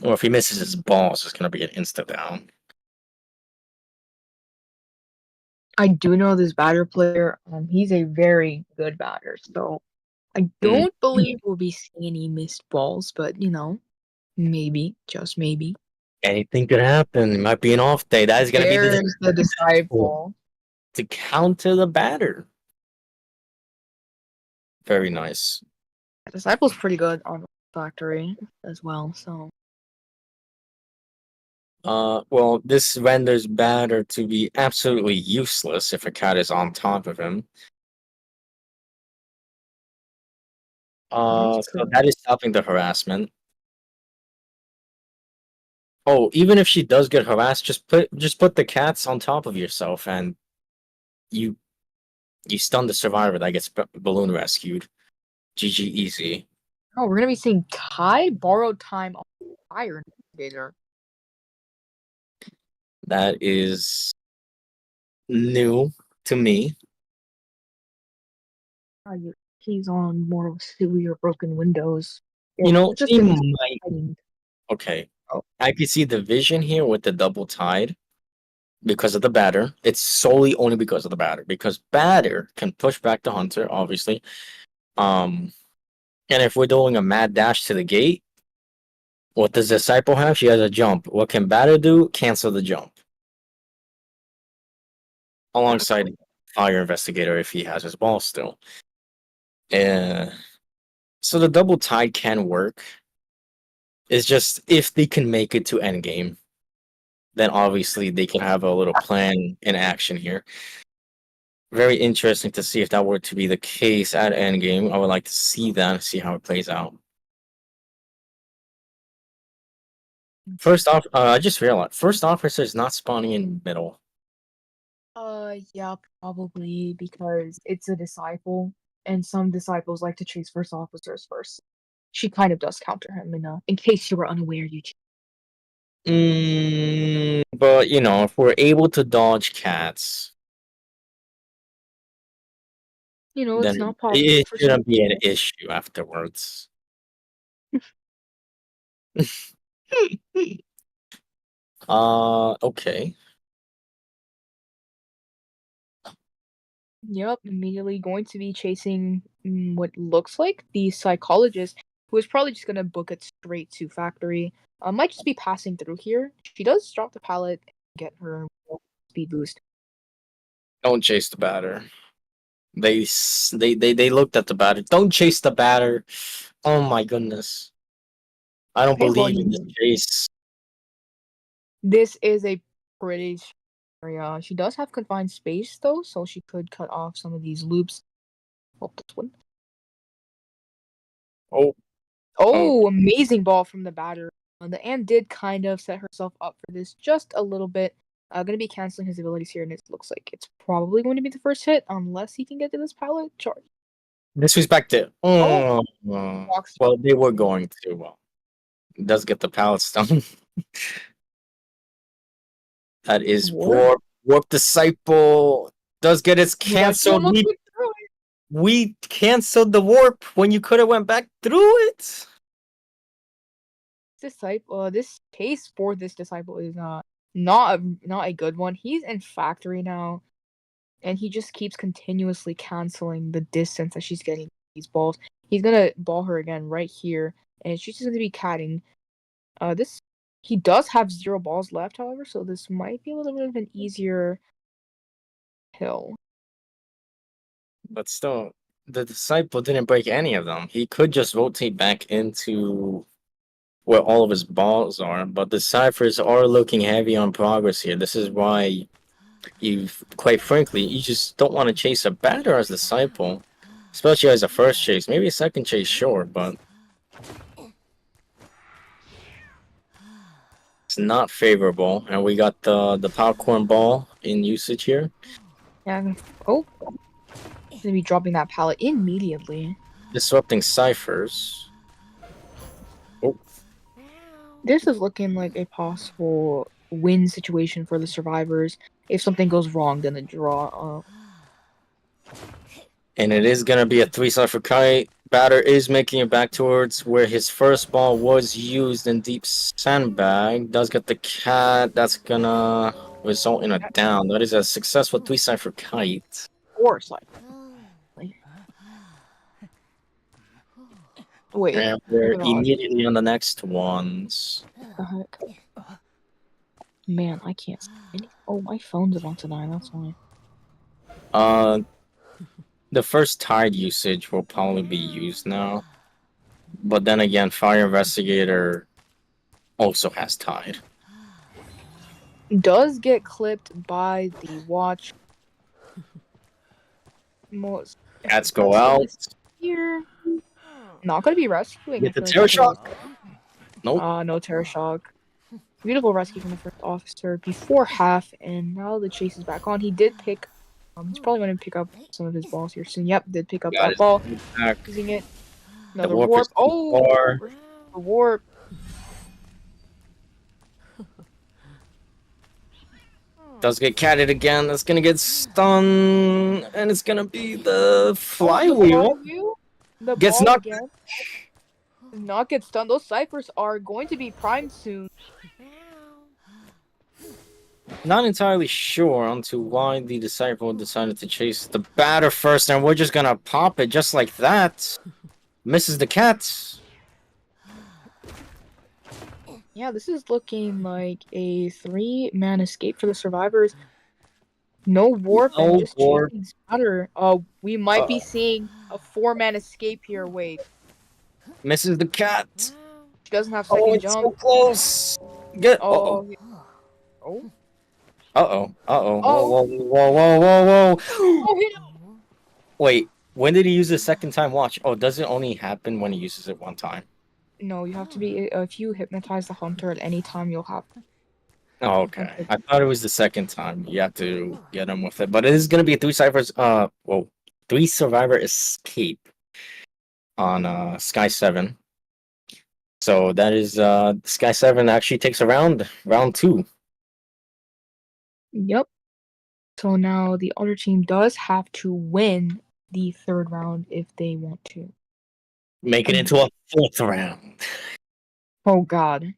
if he misses his balls, it's gonna be an insta down. I do know this batter player. He's a very good batter, so I Mm. don't believe we'll be seeing any missed balls, but maybe, just maybe. Anything could happen. It might be an off day. That is gonna be the There's the disciple. to counter the batter. Very nice. Disciple's pretty good on Factory as well, so Well, this renders batter to be absolutely useless if a cat is on top of him. So that is stopping the harassment. Oh, even if she does get harassed, just put the cats on top of yourself, and you you stun the survivor that gets balloon rescued. GG easy. Oh, we're gonna be seeing Kai borrowed time on Fire Investigator. That is new to me. He's on more of severe broken windows. You know, Just he in might. hiding. Okay, Oh. I can see the vision here with the double tide because of the batter. It's solely only because of the batter. Because batter can push back the hunter, obviously. And if we're doing a mad dash to the gate, what does Disciple have? She has a jump. What can batter do? Cancel the jump. Alongside Fire Investigator if he has his ball still. So the double tide can work. It's just if they can make it to endgame, then obviously they can have a little plan in action here. Very interesting to see if that were to be the case at endgame. I would like to see that, see how it plays out. First off, I just realized first officer is not spawning in middle. Yeah, probably because it's a disciple, and some disciples like to chase first officers first. She kind of does counter him in case you were unaware, you. But you know, if we're able to dodge cats, You know, then it's not possible it for some shouldn't be an people. issue afterwards. Okay. Yep, immediately going to be chasing what looks like the psychologist, who is probably just gonna book it straight to factory. Might just be passing through here. She does drop the pallet and get her speed boost. Don't chase the batter. They looked at the batter. Don't chase the batter. Oh my goodness. I don't Okay, well, believe in this chase. this is a pretty area. She does have confined space though, so she could cut off some of these loops. Oh, this one. Oh, oh. Oh, amazing ball from the batter. The Anne did kind of set herself up for this just a little bit. Gonna be canceling his abilities here, and it looks like it's probably going to be the first hit, unless he can get to this pallet charge. Disrespected. Oh, Oh, walks. well, they were going to. Well, it does get the pallet stun. That is Warp. Warp Disciple does get its You actually canceled. almost went through it. We canceled the warp when you could have went back through it. This case for this disciple is not a good one. He's in factory now, and he just keeps continuously canceling the distance that she's getting these balls. He's gonna ball her again right here, and she's just gonna be catting. This he does have 0 balls left, however, so this might be a little bit of an easier hill. But still, the disciple didn't break any of them. He could just rotate back into where all of his balls are, but the ciphers are looking heavy on progress here. This is why quite frankly, you just don't want to chase a batter as disciple, especially as a first chase. Maybe a second chase, sure, but it's not favorable. And we got the popcorn ball in usage here. Yeah. Oh, gonna be dropping that pallet immediately. Disrupting ciphers. Oh, This is looking like a possible win situation for the survivors. If something goes wrong, then the draw. and it is gonna be a 3-cipher kite. Batter is making it back towards where his first ball was used in deep sandbag. Does get the cat. That's gonna result in a down. That is a successful 3-cipher kite. Force Wait. And we're immediately on the next ones. What the heck? Man, I can't see any. Oh, my phone's about to die. That's why. The first tide usage will probably be used now. But then again, Fire Investigator also has tide. Does get clipped by the watch. Most Cats go out. here. Not gonna be rescuing. I Get the feel like terror that's what shock. Nope. no terror shock. Beautiful rescue from the first officer before half, and now the chase is back on. He did pick. He's probably going to pick up some of his balls here soon. Yep, did pick up Got that his ball. back. Using it. The Another warp is warp. too Oh, far. the warp. Does get catted again. That's gonna get stunned, and it's gonna be the Oh, the flywheel. flywheel. The Gets ball knocked. again. Does not get stunned. Those ciphers are going to be primed soon. Not entirely sure onto why the disciple decided to chase the batter first, and we're just gonna pop it just like that. Misses the cat. Yeah, this is looking like a 3-man escape for the survivors. No warp and No just warp. chasing spatter. We might be seeing a 4-man escape here. Wait, Misses the cat. she doesn't have Oh, second it's so jump. close. Get. Uh-oh. Oh, oh, Uh-oh. Uh-oh. Whoa, oh, whoa, whoa, whoa, whoa, whoa. oh! Hit him. Wait, when did he use the second time watch? Oh, does it only happen when he uses it one time? No, you have to be. If you hypnotize the hunter at any time, you'll have. Oh, okay. I thought it was the second time. You have to get him with it. But it is gonna be a three survivor escape on Sky7. So that is Sky7 actually takes a round two. Yep. So now the other team does have to win the third round if they want to. Make it into a fourth round. Oh God,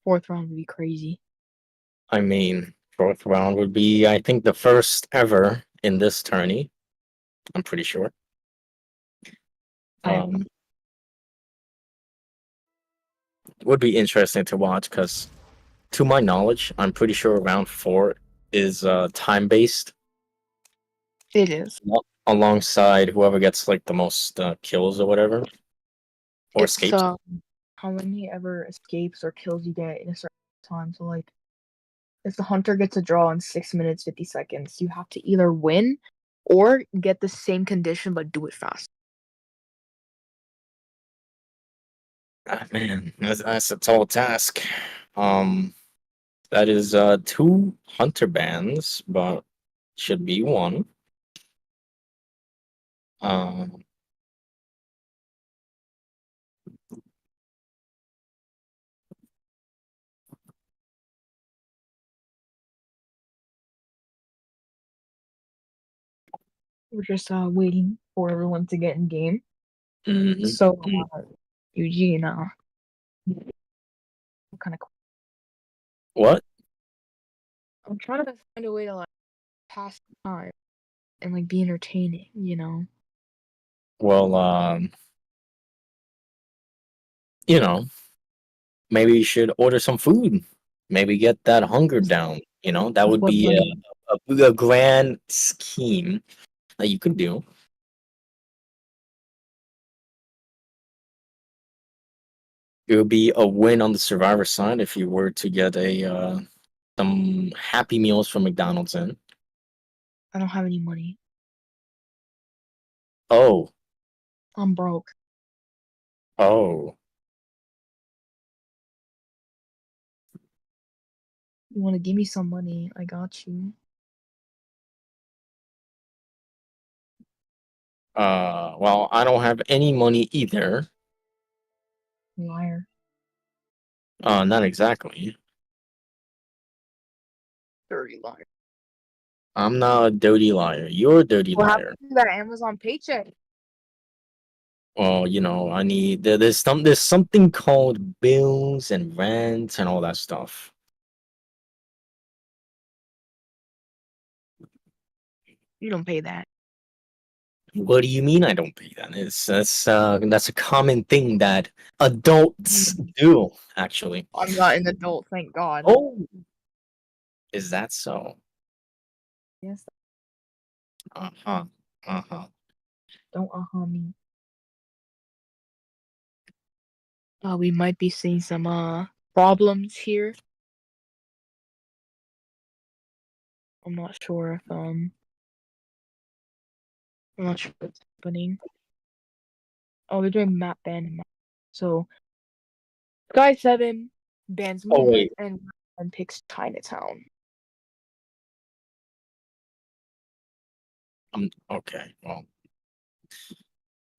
fourth round would be crazy. I mean, fourth round would be, I think, the first ever in this tourney. I'm pretty sure. I Would be interesting to watch because, to my knowledge, I'm pretty sure round four is time based. It is. Alongside whoever gets like the most kills or whatever, or It's escapes. how many ever escapes or kills you get in a certain time. So like, if the hunter gets a draw in 6 minutes 50 seconds, you have to either win or get the same condition but do it fast. Ah, man, that's a tall task. That is two hunter bands, but should be one. Um, We're just waiting for everyone to get in game. mhm. So Eugene, kind of. What? I'm trying to find a way to like pass time and like be entertaining, you know. Well, you know, maybe you should order some food. Maybe get that hunger down. You know, that would What be money? a grand scheme that you could do. It would be a win on the survivor side if you were to get a some Happy Meals from McDonald's in. I don't have any money. Oh, I'm broke. oh. You want to give me some money? I got you. Well, I don't have any money either. Liar. Not exactly. Dirty liar. I'm not a dirty liar. You're a dirty What liar. happened to that Amazon paycheck? Well, you know, I need there's something called bills and rent and all that stuff. You don't pay that. What do you mean I don't pay that? That's a common thing that adults do, actually. I'm not an adult, thank God. Oh, is that so? Yes, Uh-huh. Uh-huh. don't me. We might be seeing some problems here. I'm not sure if I'm not sure. happening. Oh, they're doing map ban. So Sky7 bans Oh Moonlit wait, and picks Chinatown. okay. Well,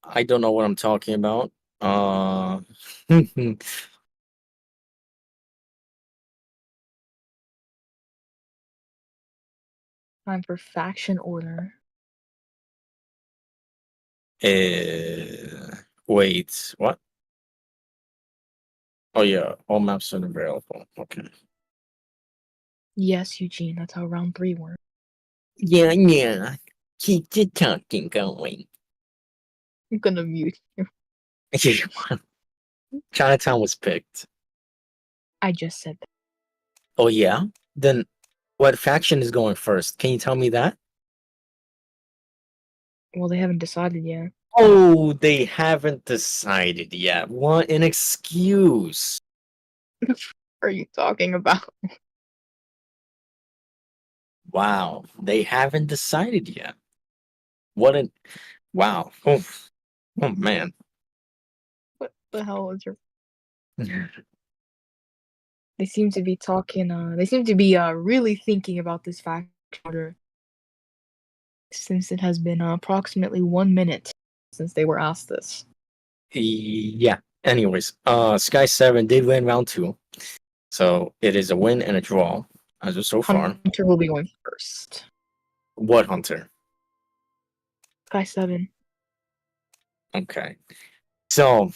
I don't know what I'm talking about. Time for faction order. Wait, what? Oh yeah, all maps are available. Okay. Yes, Eugene, that's how round 3 works. Yeah. Keep the talking going. I'm gonna mute you. Chinatown was picked. I just said that. Oh yeah? Then what faction is going first? Can you tell me that? Well, they haven't decided yet. Oh, they haven't decided yet. What an excuse. What are you talking about? Wow, they haven't decided yet. What an wow. Oh man. What the hell is your... They seem to be talking, they seem to be really thinking about this faction order since it has been approximately 1 minute since they were asked this. Yeah. Anyways, Sky7 did win round 2. So it is a win and a draw as of so far. Hunter will be going first. What Hunter? Sky7. Okay. So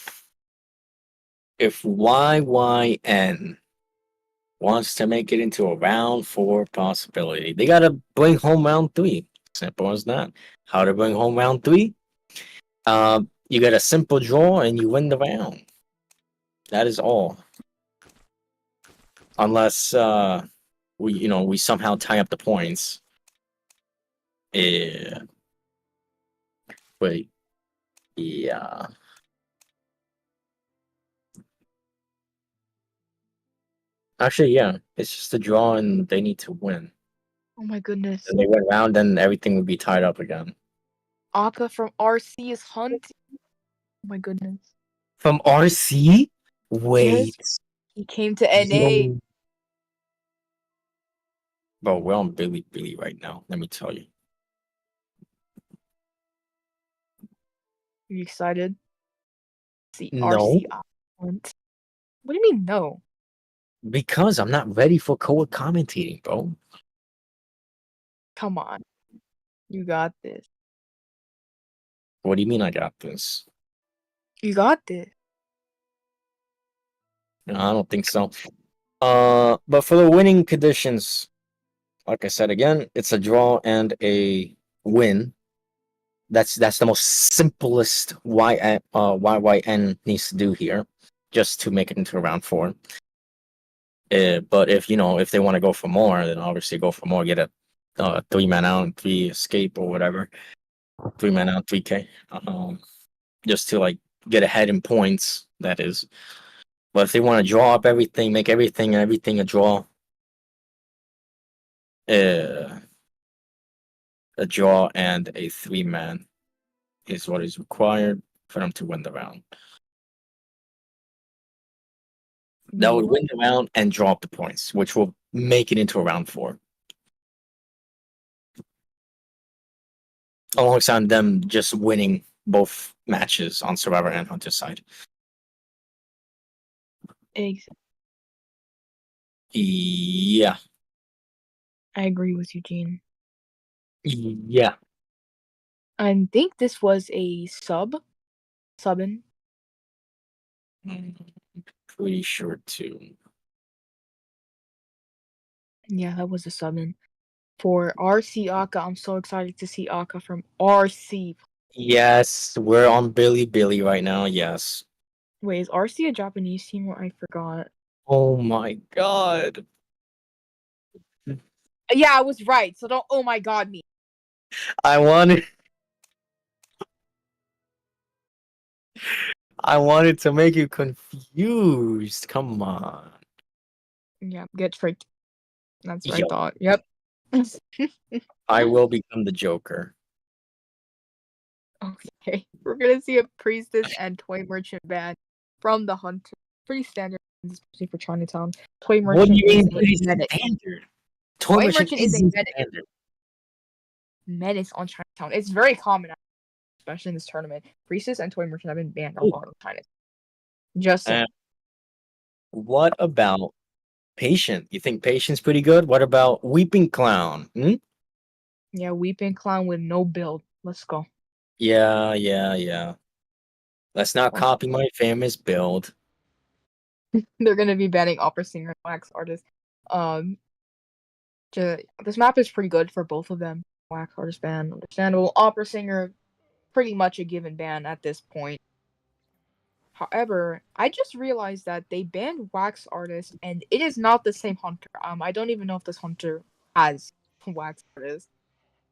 if YYN wants to make it into a round 4 possibility, they gotta bring home round 3. Simple as that. How to bring home round 3? You get a simple draw and you win the round. That is all. Unless we somehow tie up the points. Yeah. Wait. Yeah. Actually, yeah. It's just a draw and they need to win. Oh my goodness. And they went round, then everything would be tied up again. Aka from RC is hunting. Oh my goodness. From RC? Yes, Wait. he came to NA. Yo. Bro, we're on Billy Billy right now. Let me tell you. Are you excited? See No, RC hunt. What do you mean no? because I'm not ready for co-commentating, bro. Come on. You got this. What do you mean I got this? You got this. No, I don't think so. But for the winning conditions, like I said again, it's a draw and a win. That's the most simplest YYN needs to do here, just to make it into round 4. But if they want to go for more, then obviously go for more. Get a 3-man out, 3 escape or whatever. 3-man out, 3K. Just to like get ahead in points. That is. But if they want to draw up everything, make everything a draw. Uh, a draw and a 3-man is what is required for them to win the round. That would win the round and draw up the points, which will make it into a round 4. Alongside them just winning both matches on Survivor and Hunter side. Exactly. Yeah. I agree with Eugene. Yeah. I think this was a subbing. Pretty sure too. Yeah, that was a subbing. For RC Aka, I'm so excited to see Aka from RC. Yes, we're on Billy Billy right now. Yes. Wait, is RC a Japanese team? I forgot. Oh my god. Yeah, I was right. So don't oh my god me. I wanted to make you confused. Come on. Yeah, get tricked. That's what I Yo, thought. Yep. I will become the Joker. Okay. Okay, we're gonna see a priestess and toy merchant ban from the hunter. Pretty standard, especially for Chinatown. Toy What do merchant you is mean a pretty medic. standard? Toy Toy merchant merchant is a isn't medic standard. menace on Chinatown. It's very common, especially in this tournament. Priestess and toy merchant have been banned a lot of China. Just saying. What about patient? You think patient's pretty good? What about weeping clown? Hmm? Yeah, weeping clown with no build. Let's go. Yeah. Let's not Also, copy my famous build. they're gonna be banning opera singer and wax artist. Um, this map is pretty good for both of them. Wax artist ban, understandable. Opera singer, pretty much a given ban at this point. However, I just realized that they banned wax artist, and it is not the same hunter. I don't even know if this hunter has wax artist.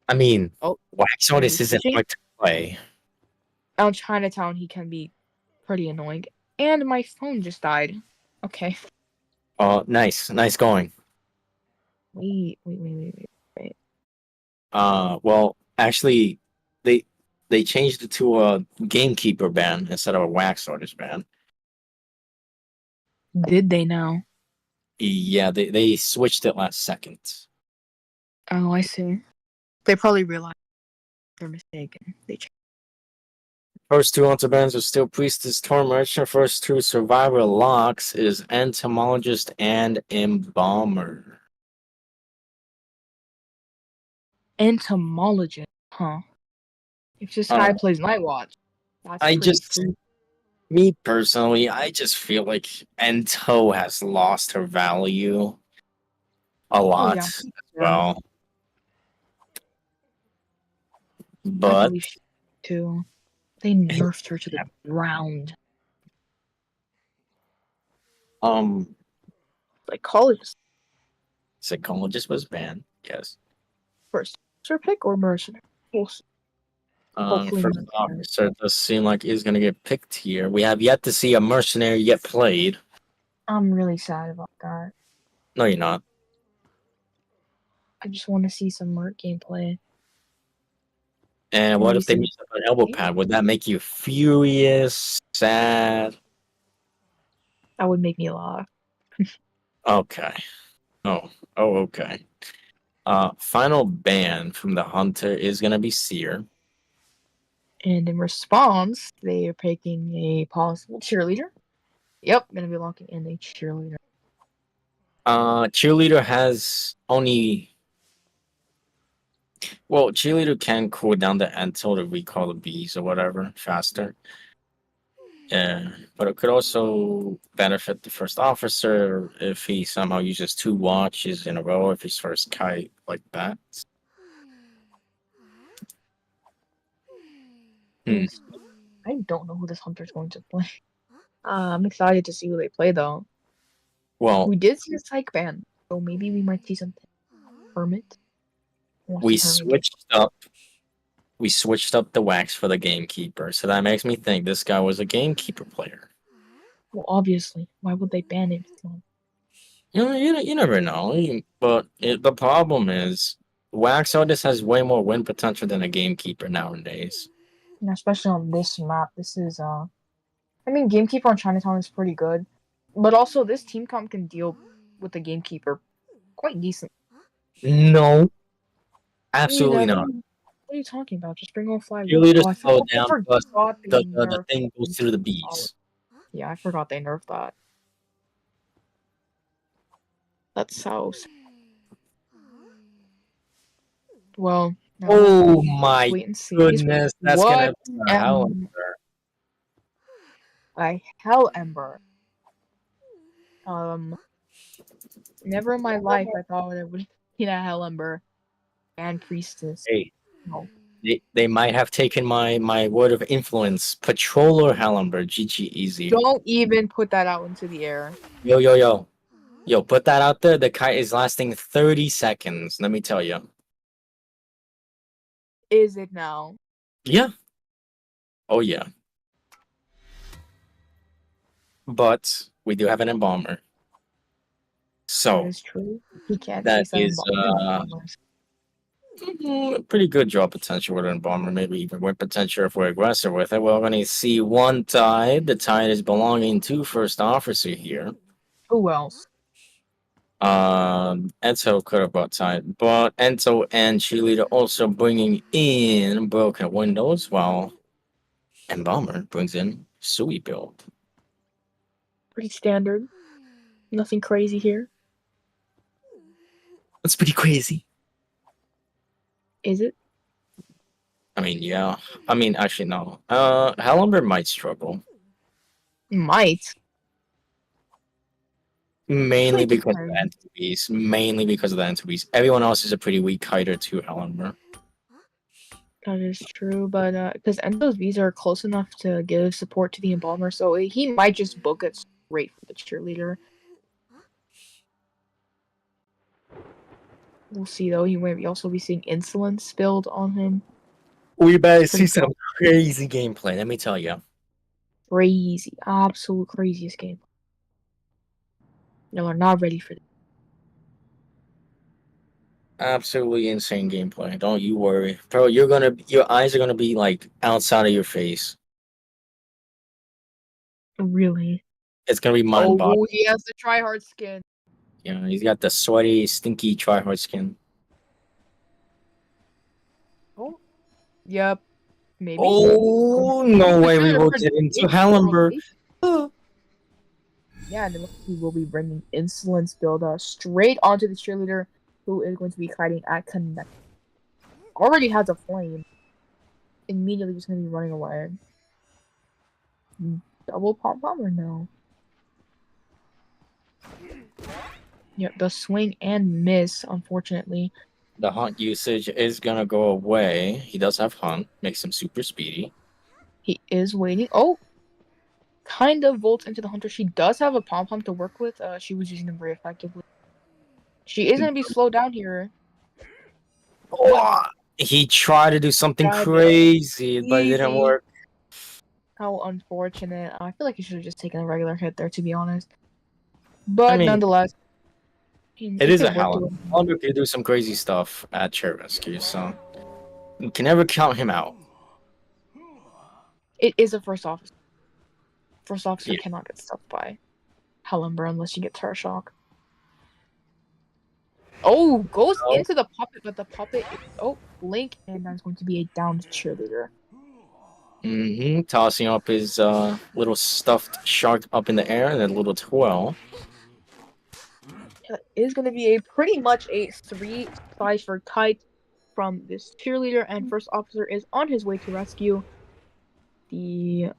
I mean, Oh, wax are we artist isn't switching? hard to play. On Chinatown, he can be pretty annoying. And my phone just died. Okay. Oh, nice going. Wait. Well, actually, they they changed it to a gamekeeper ban instead of a wax artist ban. Did they now? Yeah, they switched it last second. Oh, I see. They probably realized they're mistaken. They changed. First two hunter bans are still priestess, torn merchant. First two survivor locks is entomologist and embalmer. Entomologist, huh? If this guy Uh, plays Night Watch, that's I pretty just free. Me personally, I just feel like Ento has lost her value a Oh lot yeah, as yeah. well. I But believe she too. They nerfed her to the ground. um Psychologist psychologist was banned, yes. first. Sir pick or mercenary? We'll see. Hopefully First mercenary. officer does seem like he's gonna get picked here. We have yet to see a mercenary get played. I'm really sad about that. No, you're not. I just want to see some merc gameplay. And what Maybe if they some. mix up an elbow pad? Would that make you furious, sad? That would make me laugh. Okay. Okay. Final ban from the hunter is gonna be Seer. And in response, they are picking a possible cheerleader. Yep, gonna be locking in a cheerleader. Cheerleader has only cheerleader can cool down the Entel to recall the bees or whatever faster. Yeah, but it could also benefit the first officer if he somehow uses two watches in a row if he's first kite like that. Hmm. I don't know who this hunter's going to play. I'm excited to see who they play though. Well, We did see a psych ban, so maybe we might see something. Hermit. What's we the hermit game? switched up. We switched up the wax for the gamekeeper, so that makes me think this guy was a gamekeeper player. Well, obviously. Why would they ban it? You never know. But the problem is, Wax Artist has way more win potential than a Gamekeeper nowadays. Especially on this map. This is I mean, Gamekeeper on Chinatown is pretty good, but also this team comp can deal with the Gamekeeper quite decent. No, You absolutely never. not. What are you talking about? Just bring on Fly Wolf. Cheerleader Oh, slow I down, plus forgot they the nerfed. thing goes through the bees. Yeah, I forgot they nerfed that. That's how. Well, now we have to Oh my wait and see. goodness, that's gonna What be a hell. am I? Hell Ember. Um, never in my life I thought it would be a Hell Ember and Priestess. Hey, No. they might have taken my word of influence. Patroller Hallenberg, GG easy. Don't even put that out into the air. Yo, put that out there. The kite is lasting 30 seconds. Let me tell you. Is it now? Yeah. Oh yeah. But we do have an embalmer. That So is true. He can't that see seven is bombers. Pretty good draw potential with an Bomber, maybe even win potential if we're aggressive with it. We're going to see one tide. The tide is belonging to First Officer here. Who else? Enzo could have brought tide, but Enzo and Cheerleader also bringing in Broken Windows, while Bomber brings in Sui build. Pretty standard. Nothing crazy here. That's pretty crazy. Is it? I mean, yeah. I mean, actually, no. Hellumber might struggle. Might. Mainly Like it because of the antibees. Mainly because of the antibees. Everyone else is a pretty weak hider to Hellumber. That is true, but because Enzo's V's are close enough to give support to the Embalmer, so he might just book it straight for the Cheerleader. We'll see though. He might also be seeing Insolence build on him. We better see some crazy gameplay, let me tell you. Crazy. Absolute craziest game. Y'all are not ready for this. Absolutely insane gameplay. Don't you worry. Bro, your eyes are gonna be like outside of your face. Really? It's gonna be mind-boggling. Oh, he has the tryhard skin. Yeah, he's got the sweaty, stinky tryhard skin. Oh. Yep. Maybe. Oh, no way we will get into Hellumber. Yeah, and then we will be bringing Insolence build straight onto the Cheerleader, who is going to be fighting at Connect. Already has a flame. Immediately just going to be running away. Double pop bomber no. Yep, the swing and miss, unfortunately. The hunt usage is gonna go away. He does have hunt, makes him super speedy. He is waiting. Oh! Kind of volts into the hunter. She does have a pom-pom to work with. She was using them very effectively. She is going to be slowed down here. Oh, he tried to do something crazy, but it didn't work. How unfortunate. I feel like he should have just taken a regular hit there, to be honest. But nonetheless, it is a Hellumber. Hellumber can do some crazy stuff at Chair Rescue, so you can never count him out. It is a first officer. First officer cannot get stuffed by Hellumber unless you get Terror Shock. Oh, goes into the puppet, but the puppet is, Link, and that's going to be a downed Cheerleader. Tossing up his little stuffed shark up in the air and then a little twirl. It is going to be pretty much a 3-5 for kite from this Cheerleader, and first officer is on his way to rescue the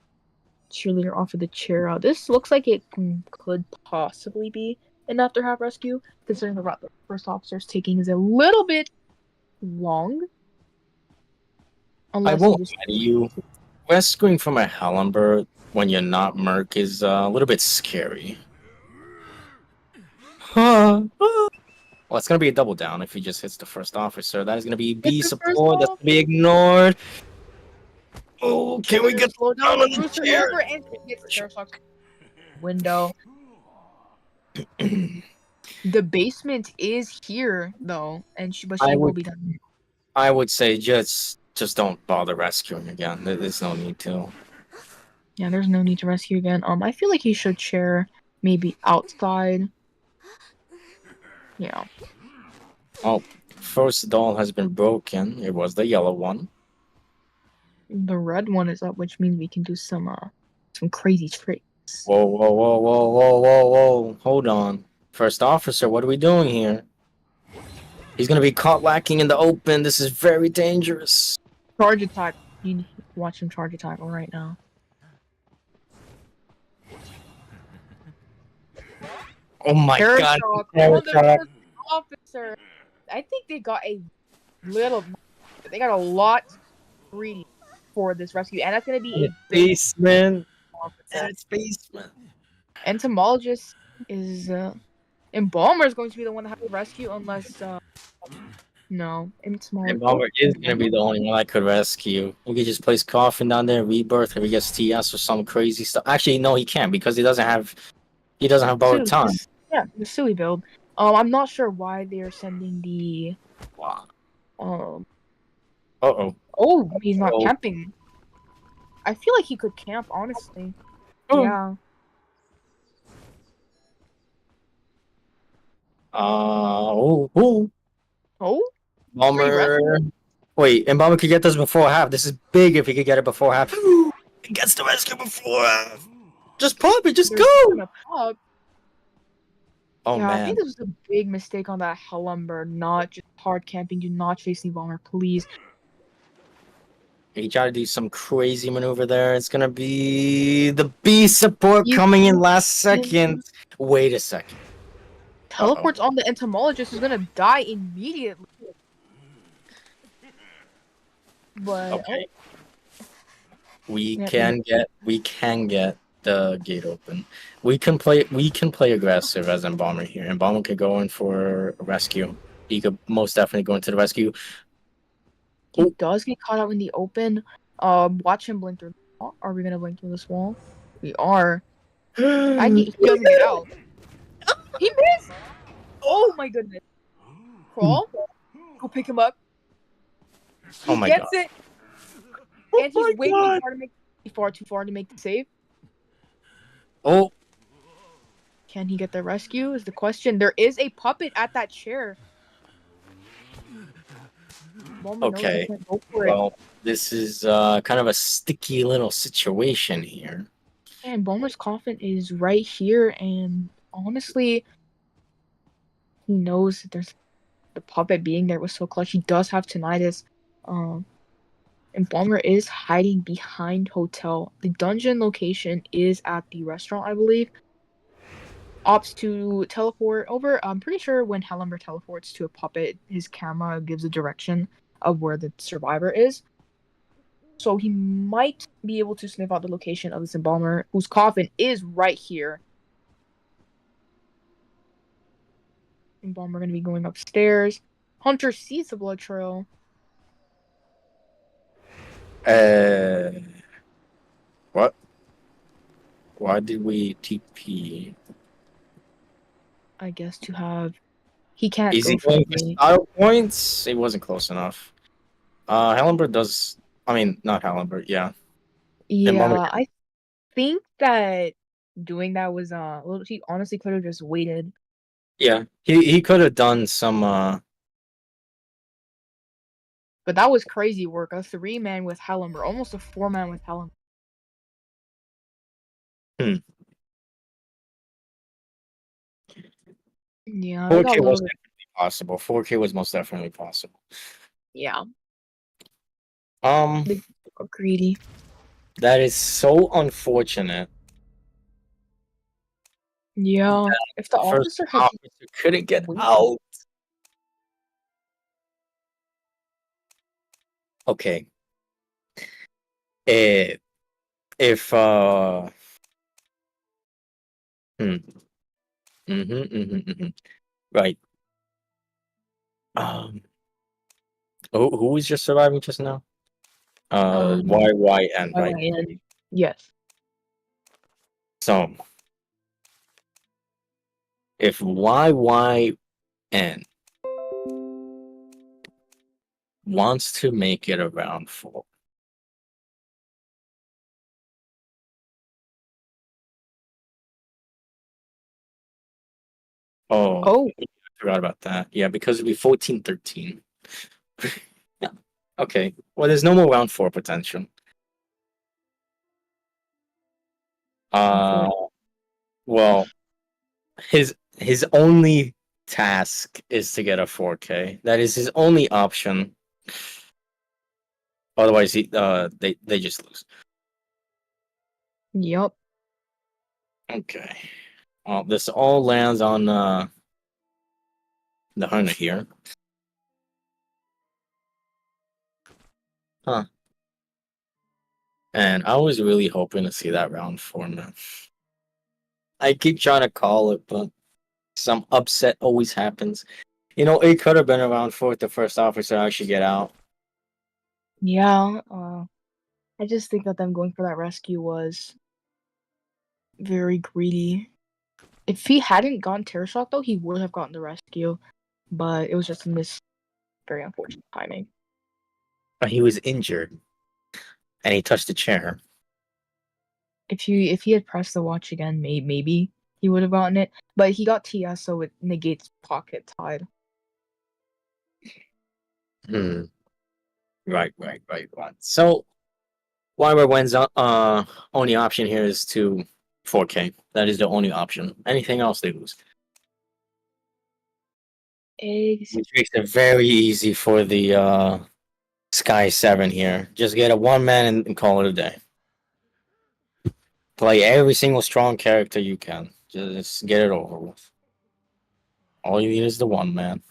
Cheerleader off of the chair. This looks like it could possibly be an after-half rescue, considering the route the first officer's taking is a little bit long. I won't lie to you. Rescuing from a Hellumber when you're not Merc is a little bit scary. Well, it's gonna be a double down if he just hits the first officer. That is gonna be B support. That's gonna be ignored. Oh, can we get slow down on the chair? And gets window. The basement is here though, and she will be done. I would say just don't bother rescuing again. There's no need to. Yeah, there's no need to rescue again. I feel like he should share maybe outside. Yeah. Oh, first doll has been broken. It was the yellow one. The red one is up, which means we can do some crazy tricks. Whoa, whoa, whoa, whoa, whoa, whoa, whoa. Hold on. First officer, what are we doing here? He's gonna be caught lacking in the open. This is very dangerous. Charge attack. You need to watch him charge attack right now. Oh my god. Officer. I think they got they got a lot greedy for this rescue, and that's gonna be a basement. And it's basement. Entomologist is Embalmer is going to be the one to have to rescue unless no. Embalmer is gonna be the only one I could rescue. We could just place Coffin down there, rebirth, if he gets TS or some crazy stuff. Actually, no, he can't because he doesn't have borrowed time. Yeah, the silly build. I'm not sure why they are sending the Uh-oh. Oh, he's not Oh. camping. I feel like he could camp, honestly. Oh. Yeah. Oh. Oh, free Bomber. rescue. Wait, and Bomber could get this before half. This is big if he could get it before half. He gets the rescue before half. Just pop it, just There's go! gonna pop. Oh Yeah, I man. think this was a big mistake on that Helumber, not just hard camping. Do not chase the bomber, please. He tried to do some crazy maneuver there. It's gonna be the B support You coming in last can second. Wait a second. Uh-oh. teleports on the entomologist who's gonna die immediately. But Okay. oh, We yeah, can get the gate open. We can play aggressive as Embalmer here. Embalmer could go in for a rescue. He could most definitely go into the rescue. he Oh. does get caught out in the open. Watch him blink through the wall. Are we gonna blink through this wall? We are. He doesn't get out. He missed! Oh my goodness. Crawl. Go pick him up. Oh He my god. gets it. Oh And my he's way god. too far to make the save. Oh. Can he get the rescue is the question. There is a puppet at that chair. Bulma knows he Okay. can't go for it. Well, this is kind of a sticky little situation here. And Bulma's coffin is right here, and honestly, he knows that there's the puppet being there was so clutch. He does have tinnitus. And Bulma is hiding behind hotel. The dungeon location is at the restaurant, I believe. Opts to teleport over. I'm pretty sure when Helmer teleports to a puppet, his camera gives a direction of where the survivor is. So he might be able to sniff out the location of this embalmer, whose coffin is right here. Embalmer going to be going upstairs. Hunter sees the blood trail. What? Why did we TP? I guess to have. He can't Is he go for the going for gate. style points? It wasn't close enough. Hallenberg does. I mean, not Hallenberg. Yeah, and Yeah, Bomber. I think that doing that was well, he honestly could have just waited. Yeah, he could have done some. But that was crazy work. A 3-man with Helmer, almost a 4-man with Helmer. Hmm. Yeah, they got 4K a was little bit. definitely possible. 4K was most definitely possible. Yeah, Um, they got greedy. that is so unfortunate. Yeah, if the First officer had just officer couldn't get waited. out. Okay. Eh, if hmm. Right. Um. Who was just surviving just now? YYN, right? YYN. Yes. So if YYN wants to make it around 4, oh, Oh, I forgot about that. Yeah, because it'd be 14-13. Yeah. Okay. Well, there's no more round 4 potential. Uh, unfortunately. well, his only task is to get a 4K. That is his only option. Otherwise, they just lose. Yup. Okay. Well, this all lands on the hunter here. Huh. And I was really hoping to see that round 4, man. I keep trying to call it, but some upset always happens. You know, it could have been around 4 if the first officer actually get out. Yeah. I just think that them going for that rescue was very greedy. If he hadn't gotten Terror Shock, though, he would have gotten the rescue. But it was just a miss. Very unfortunate timing. But he was injured, and he touched the chair. If he had pressed the watch again, maybe he would have gotten it. But he got TS, so it negates pocket tide. Hmm. Right. So YYN's only option here is to 4K. That is the only option. Anything else they lose. Which makes it very easy for the Sky7 here. Just get a one man and call it a day. Play every single strong character you can. Just get it over with. All you need is the one man.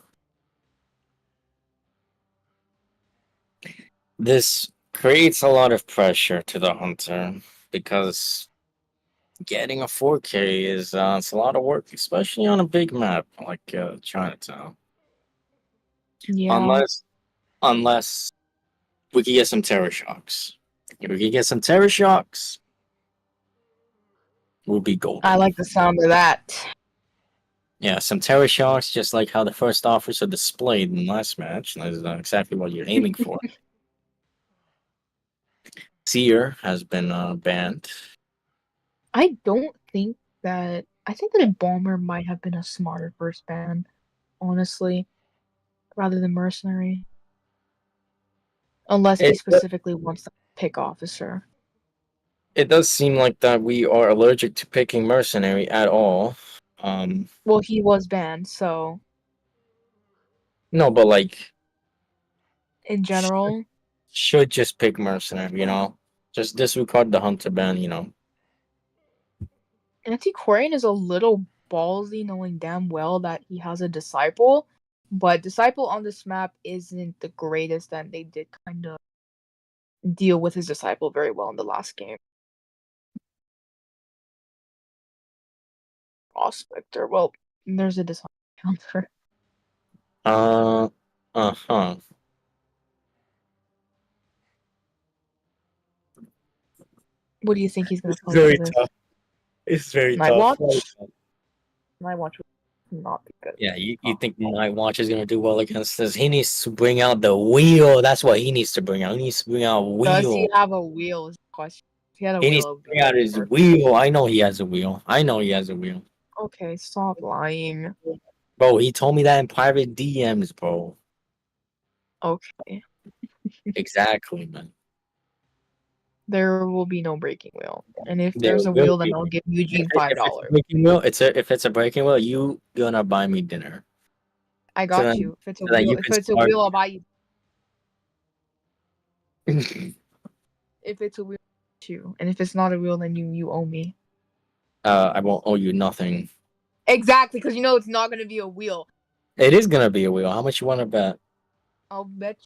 This creates a lot of pressure to the hunter because getting a 4K is it's a lot of work, especially on a big map like Chinatown. Yeah. Unless we can get some terror shocks. If we can get some terror shocks, we'll be I golden. like the sound of that. Yeah, some terror shocks, just like how the first officer displayed in the last match. That's exactly what you're aiming for. Seer has been banned. I don't think that. I think that a bomber might have been a smarter first ban, honestly, rather than mercenary. Unless he It, specifically wants to pick officer. it does seem like that we are allergic to picking mercenary at all. Well, he was banned, so No, but like in should, general, should just pick mercenary, you know? Just disregard the hunter ban, you know. Antiquarian is a little ballsy, knowing damn well that he has a disciple, but disciple on this map isn't the greatest, and they did kind of deal with his disciple very well in the last game. Prospector, well, there's a disciple counter. Uh huh. What do you think he's gonna It's play for very this? tough. It's very Night tough. Watch? Night Watch would not be good. Yeah, you think Night Watch is gonna do well against this? He needs to bring out the wheel. That's what he needs to bring out. He needs to bring out Does he wheel. have a wheel? Is the question. If he had a He needs wheel, to it would be bring out his perfect. wheel. I know he has a wheel. I know he has a wheel. Okay, stop lying. Bro, he told me that in private DMs, bro. Okay. Exactly, man. There will be no breaking wheel. And if There there's a will wheel, then be. I'll give Eugene If it's a $5. breaking wheel, if it's a breaking wheel, you gonna buy me dinner. I So got then, you. If it's a so that wheel, you if can it's a start. wheel, I'll buy you. If it's a wheel, too. And if it's not a wheel, then you owe me. I won't owe you nothing. Exactly, because you know it's not gonna be a wheel. It is gonna be a wheel. How much you want to bet? I'll bet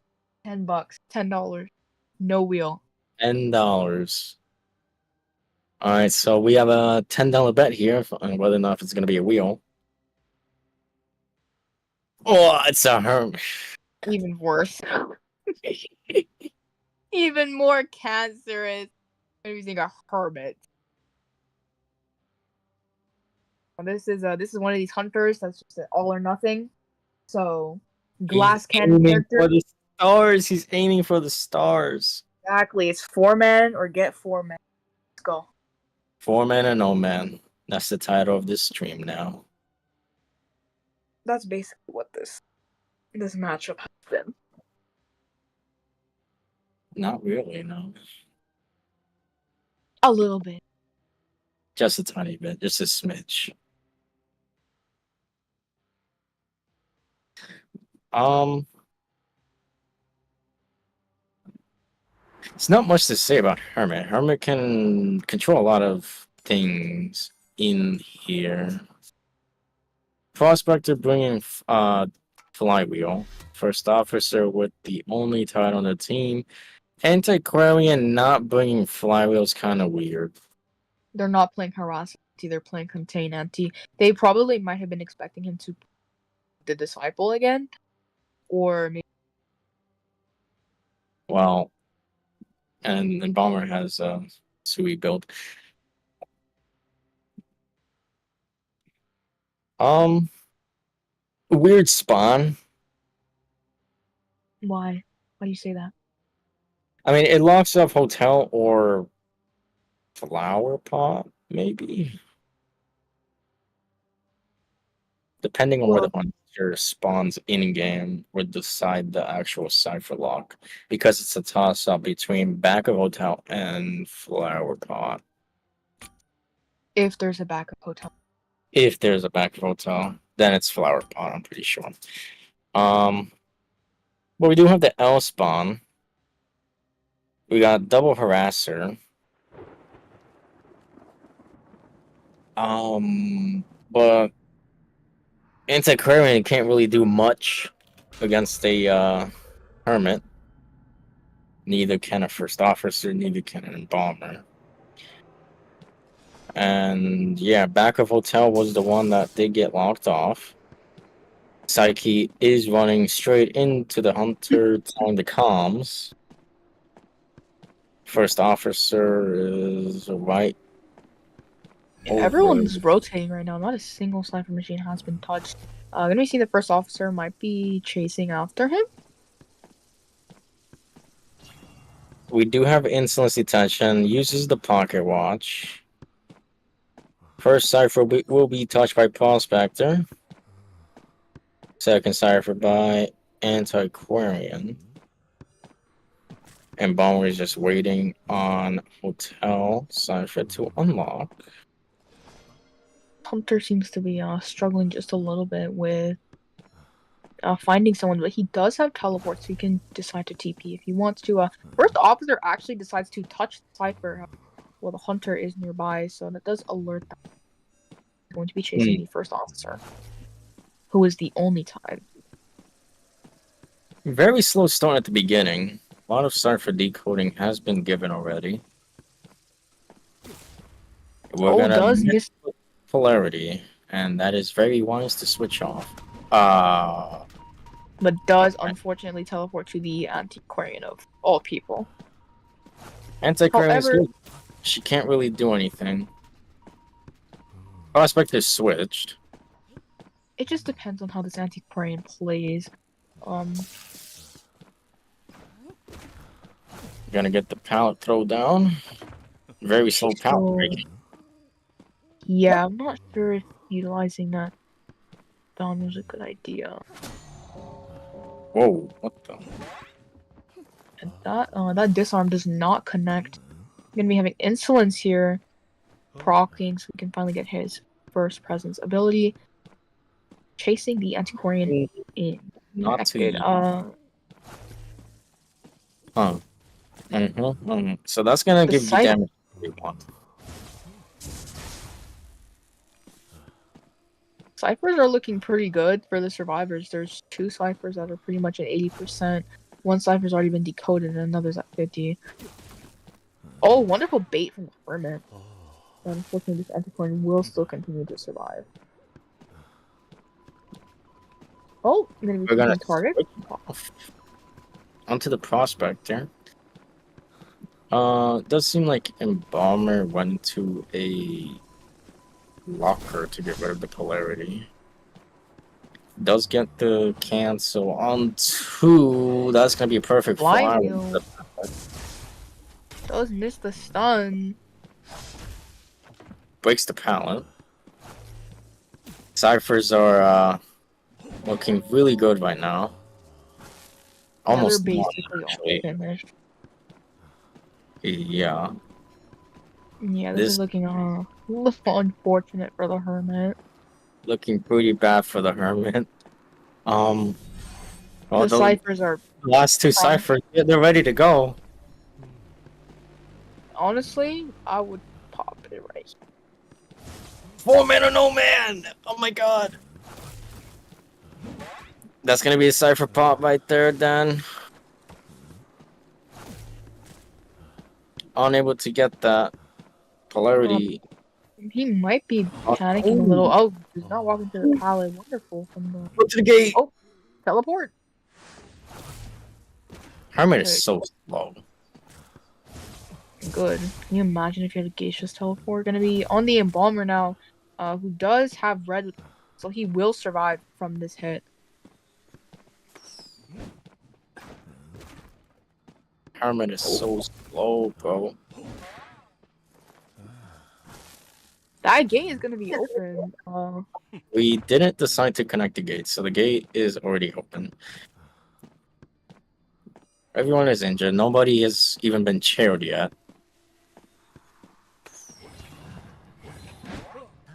you $10. $10. No wheel. $10. All right, so we have a $10 bet here on whether or not it's gonna be a wheel. Oh, it's a herm. Even worse. Even more cancerous. I'm using a hermit. This is one of these hunters that's just an all or nothing. So He's glass cannon aiming for character. the stars. He's aiming for the stars. Exactly. It's 4 man or get 4 man. Let's go. 4 man and no man. That's the title of this stream now. That's basically what this matchup has been. Not really, no. A little bit. Just a tiny bit, just a smidge. Um, it's not much to say about Hermit. Hermit can control a lot of things in here. Prospector bringing Flywheel. First officer with the only title on the team. Antiquarian not bringing Flywheel is kind of weird. They're not playing harass anti, they're playing contain anti. They probably might have been expecting him to the disciple again. Or maybe Well, and Bomber has Sui build. Um, weird spawn. Why? Why do you say that? I mean, it locks up hotel or flower pot, maybe, depending on where the Well, monster spawns in game, would decide the actual cipher lock because it's a toss up between back of hotel and flower pot. if there's a backup hotel. If there's a back of hotel, then it's flower pot. I'm pretty sure. Um, but we do have the L spawn. We got double harasser. But Antiquarian can't really do much against a hermit. Neither can a first officer, neither can an embalmer. And yeah, back of hotel was the one that did get locked off. Psyche is running straight into the hunter, telling the comms. First officer is right Yeah, over. everyone's rotating right now. Not a single sniper machine has been touched. Then we see the first officer might be chasing after him. We do have insolence detention. Uses the pocket watch. First cipher will be touched by Prospector. Second cipher by Antiquarian. And Bomber is just waiting on Hotel cipher to unlock. Hunter seems to be struggling just a little bit with finding someone, but he does have teleport, so he can decide to TP if he wants to. First officer actually decides to touch the cipher while the hunter is nearby, so that does alert that he's going to be chasing the first officer, who is the only time. Very slow start at the beginning. A lot of cipher decoding has been given already. We're gonna does miss polarity, and that is very wise to switch off. But does unfortunately teleport to the Antiquarian of all people. Antiquarian is However, good. She can't really do anything. Prospect is switched. it just depends on how this Antiquarian plays. Gonna get the pallet throw down. Very slow pallet breaking. Yeah, I'm not sure if utilizing that down was a good idea. Whoa, what the? And that disarm does not connect. I'm gonna be having insolence here, proccing, so we can finally get his first presence ability. Chasing the Antiquarian in. Not Connected. to. So that's gonna give you damage if you want. Ciphers are looking pretty good for the survivors. There's 2 ciphers that are pretty much at 80%. One cipher's already been decoded and another's at 50. Oh, wonderful bait from the Hermit. But unfortunately, this Antiquarian will still continue to survive. Oh, I'm gonna be taking target. Onto the Prospector. It does seem like Embalmer went to a locker to get rid of the polarity. Does get the cancel on 2. That's gonna be a perfect fly. Does miss the stun. Breaks the pallet. Ciphers are looking really good right now. Almost they're basically all finished. Yeah. Yeah, this is looking a little unfortunate for the Hermit. Looking pretty bad for the Hermit. Well, the ciphers are last 2 ciphers. Yeah, they're ready to go. Honestly, I would pop it right. 4 man or no man! Oh my god! That's gonna be a cipher pop right there, then. Unable to get that polarity. He might be panicking a little. Oh, he's not walking to the pallet. Wonderful from the. Go to the gate. Oh, teleport. Hermit is so slow. Good. Can you imagine if you had a Geisha's teleport? Gonna be on the Embalmer now, who does have red, so he will survive from this hit. Hermit is so slow, bro. That gate is gonna be open. We didn't decide to connect the gate, so the gate is already open. Everyone is injured. Nobody has even been chaired yet.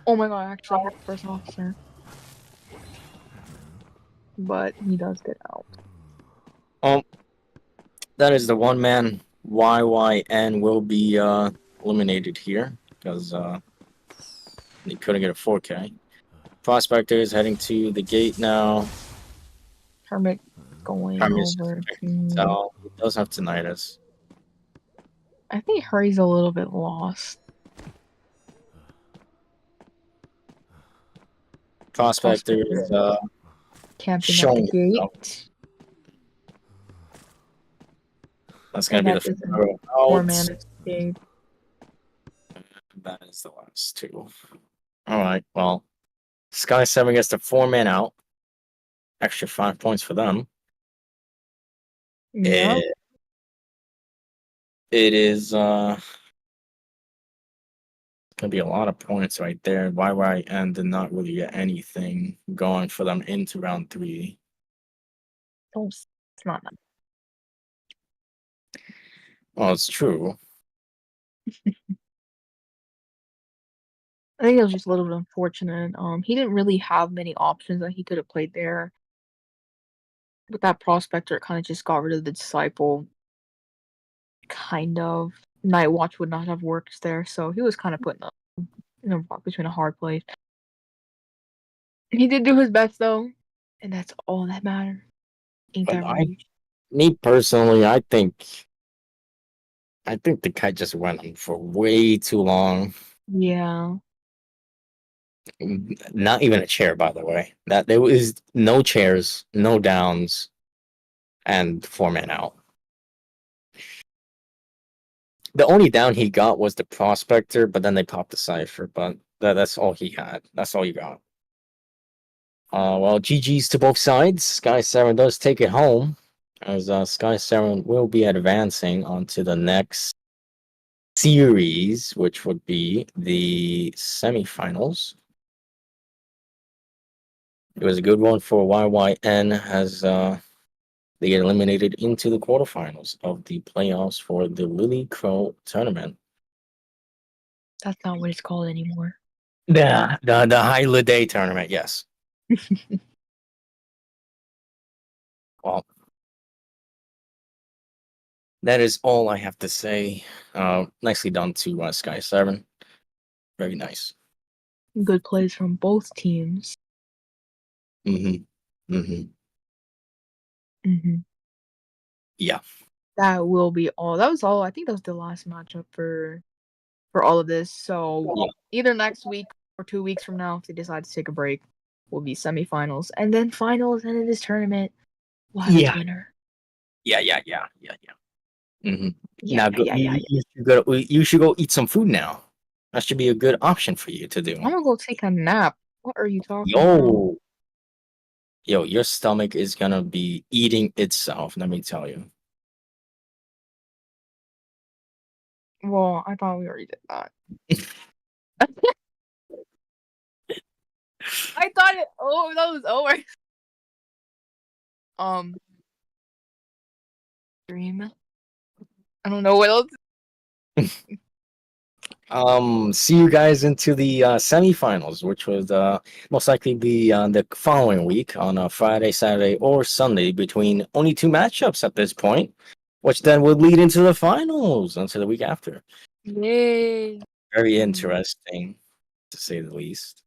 Oh my god, I actually hit the first officer. But he does get out. Oh, that is the one man YYN will be eliminated here because he couldn't get a 4K. Prospector is heading to the gate now. Hermit going Hermes over to. tell he does have tinnitus. I think Hurry's a little bit lost. Prospector is Camping at the showing himself. gate. That's gonna be the That is a first four out. man escape. That is the last two. All right. Well, Sky7 gets the 4-man out. Extra 5 points for them. Yeah. It is gonna be a lot of points right there. YYN did not really get anything going for them into round 3. Oh, it's not. Well, it's true. I think it was just a little bit unfortunate. He didn't really have many options that he could have played there. With that prospector, it kind of just got rid of the disciple. Kind of. Night Watch would not have worked there, so he was kind of put in a rock between a hard place. He did do his best though, and that's all that matters. Ain't But that right? me personally, I think the kite just went on for way too long. Yeah. Not even a chair, by the way. That there was no chairs, no downs, and 4-man out. The only down he got was the prospector, but then they popped the cipher. But that's all he had. That's all you got. Well, GG's to both sides. Sky7 does take it home, as Sky7 will be advancing onto the next series, which would be the semifinals. It was a good one for YYN as they get eliminated into the quarterfinals of the playoffs for the Lily Crow tournament. That's not what it's called anymore. Yeah, the Hylidae tournament, yes. Well, that is all I have to say. Nicely done to Sky7. Very nice. Good plays from both teams. Yeah. That will be all. That was all. I think that was the last matchup for all of this. So either next week or 2 weeks from now, if they decide to take a break, will be semifinals and then finals. And in this tournament, we'll have its winner. Yeah. Yeah, Now you should go eat some food now. That should be a good option for you to do. I'm gonna go take a nap. What are you talking about? Yo, your stomach is gonna be eating itself, let me tell you. Well, I thought we already did that. I thought that was over. Dream. I don't know what else. See you guys into the semifinals, which was most likely the following week on Friday, Saturday, or Sunday between only 2 matchups at this point, which then would lead into the finals until the week after. Yay! Very interesting, to say the least.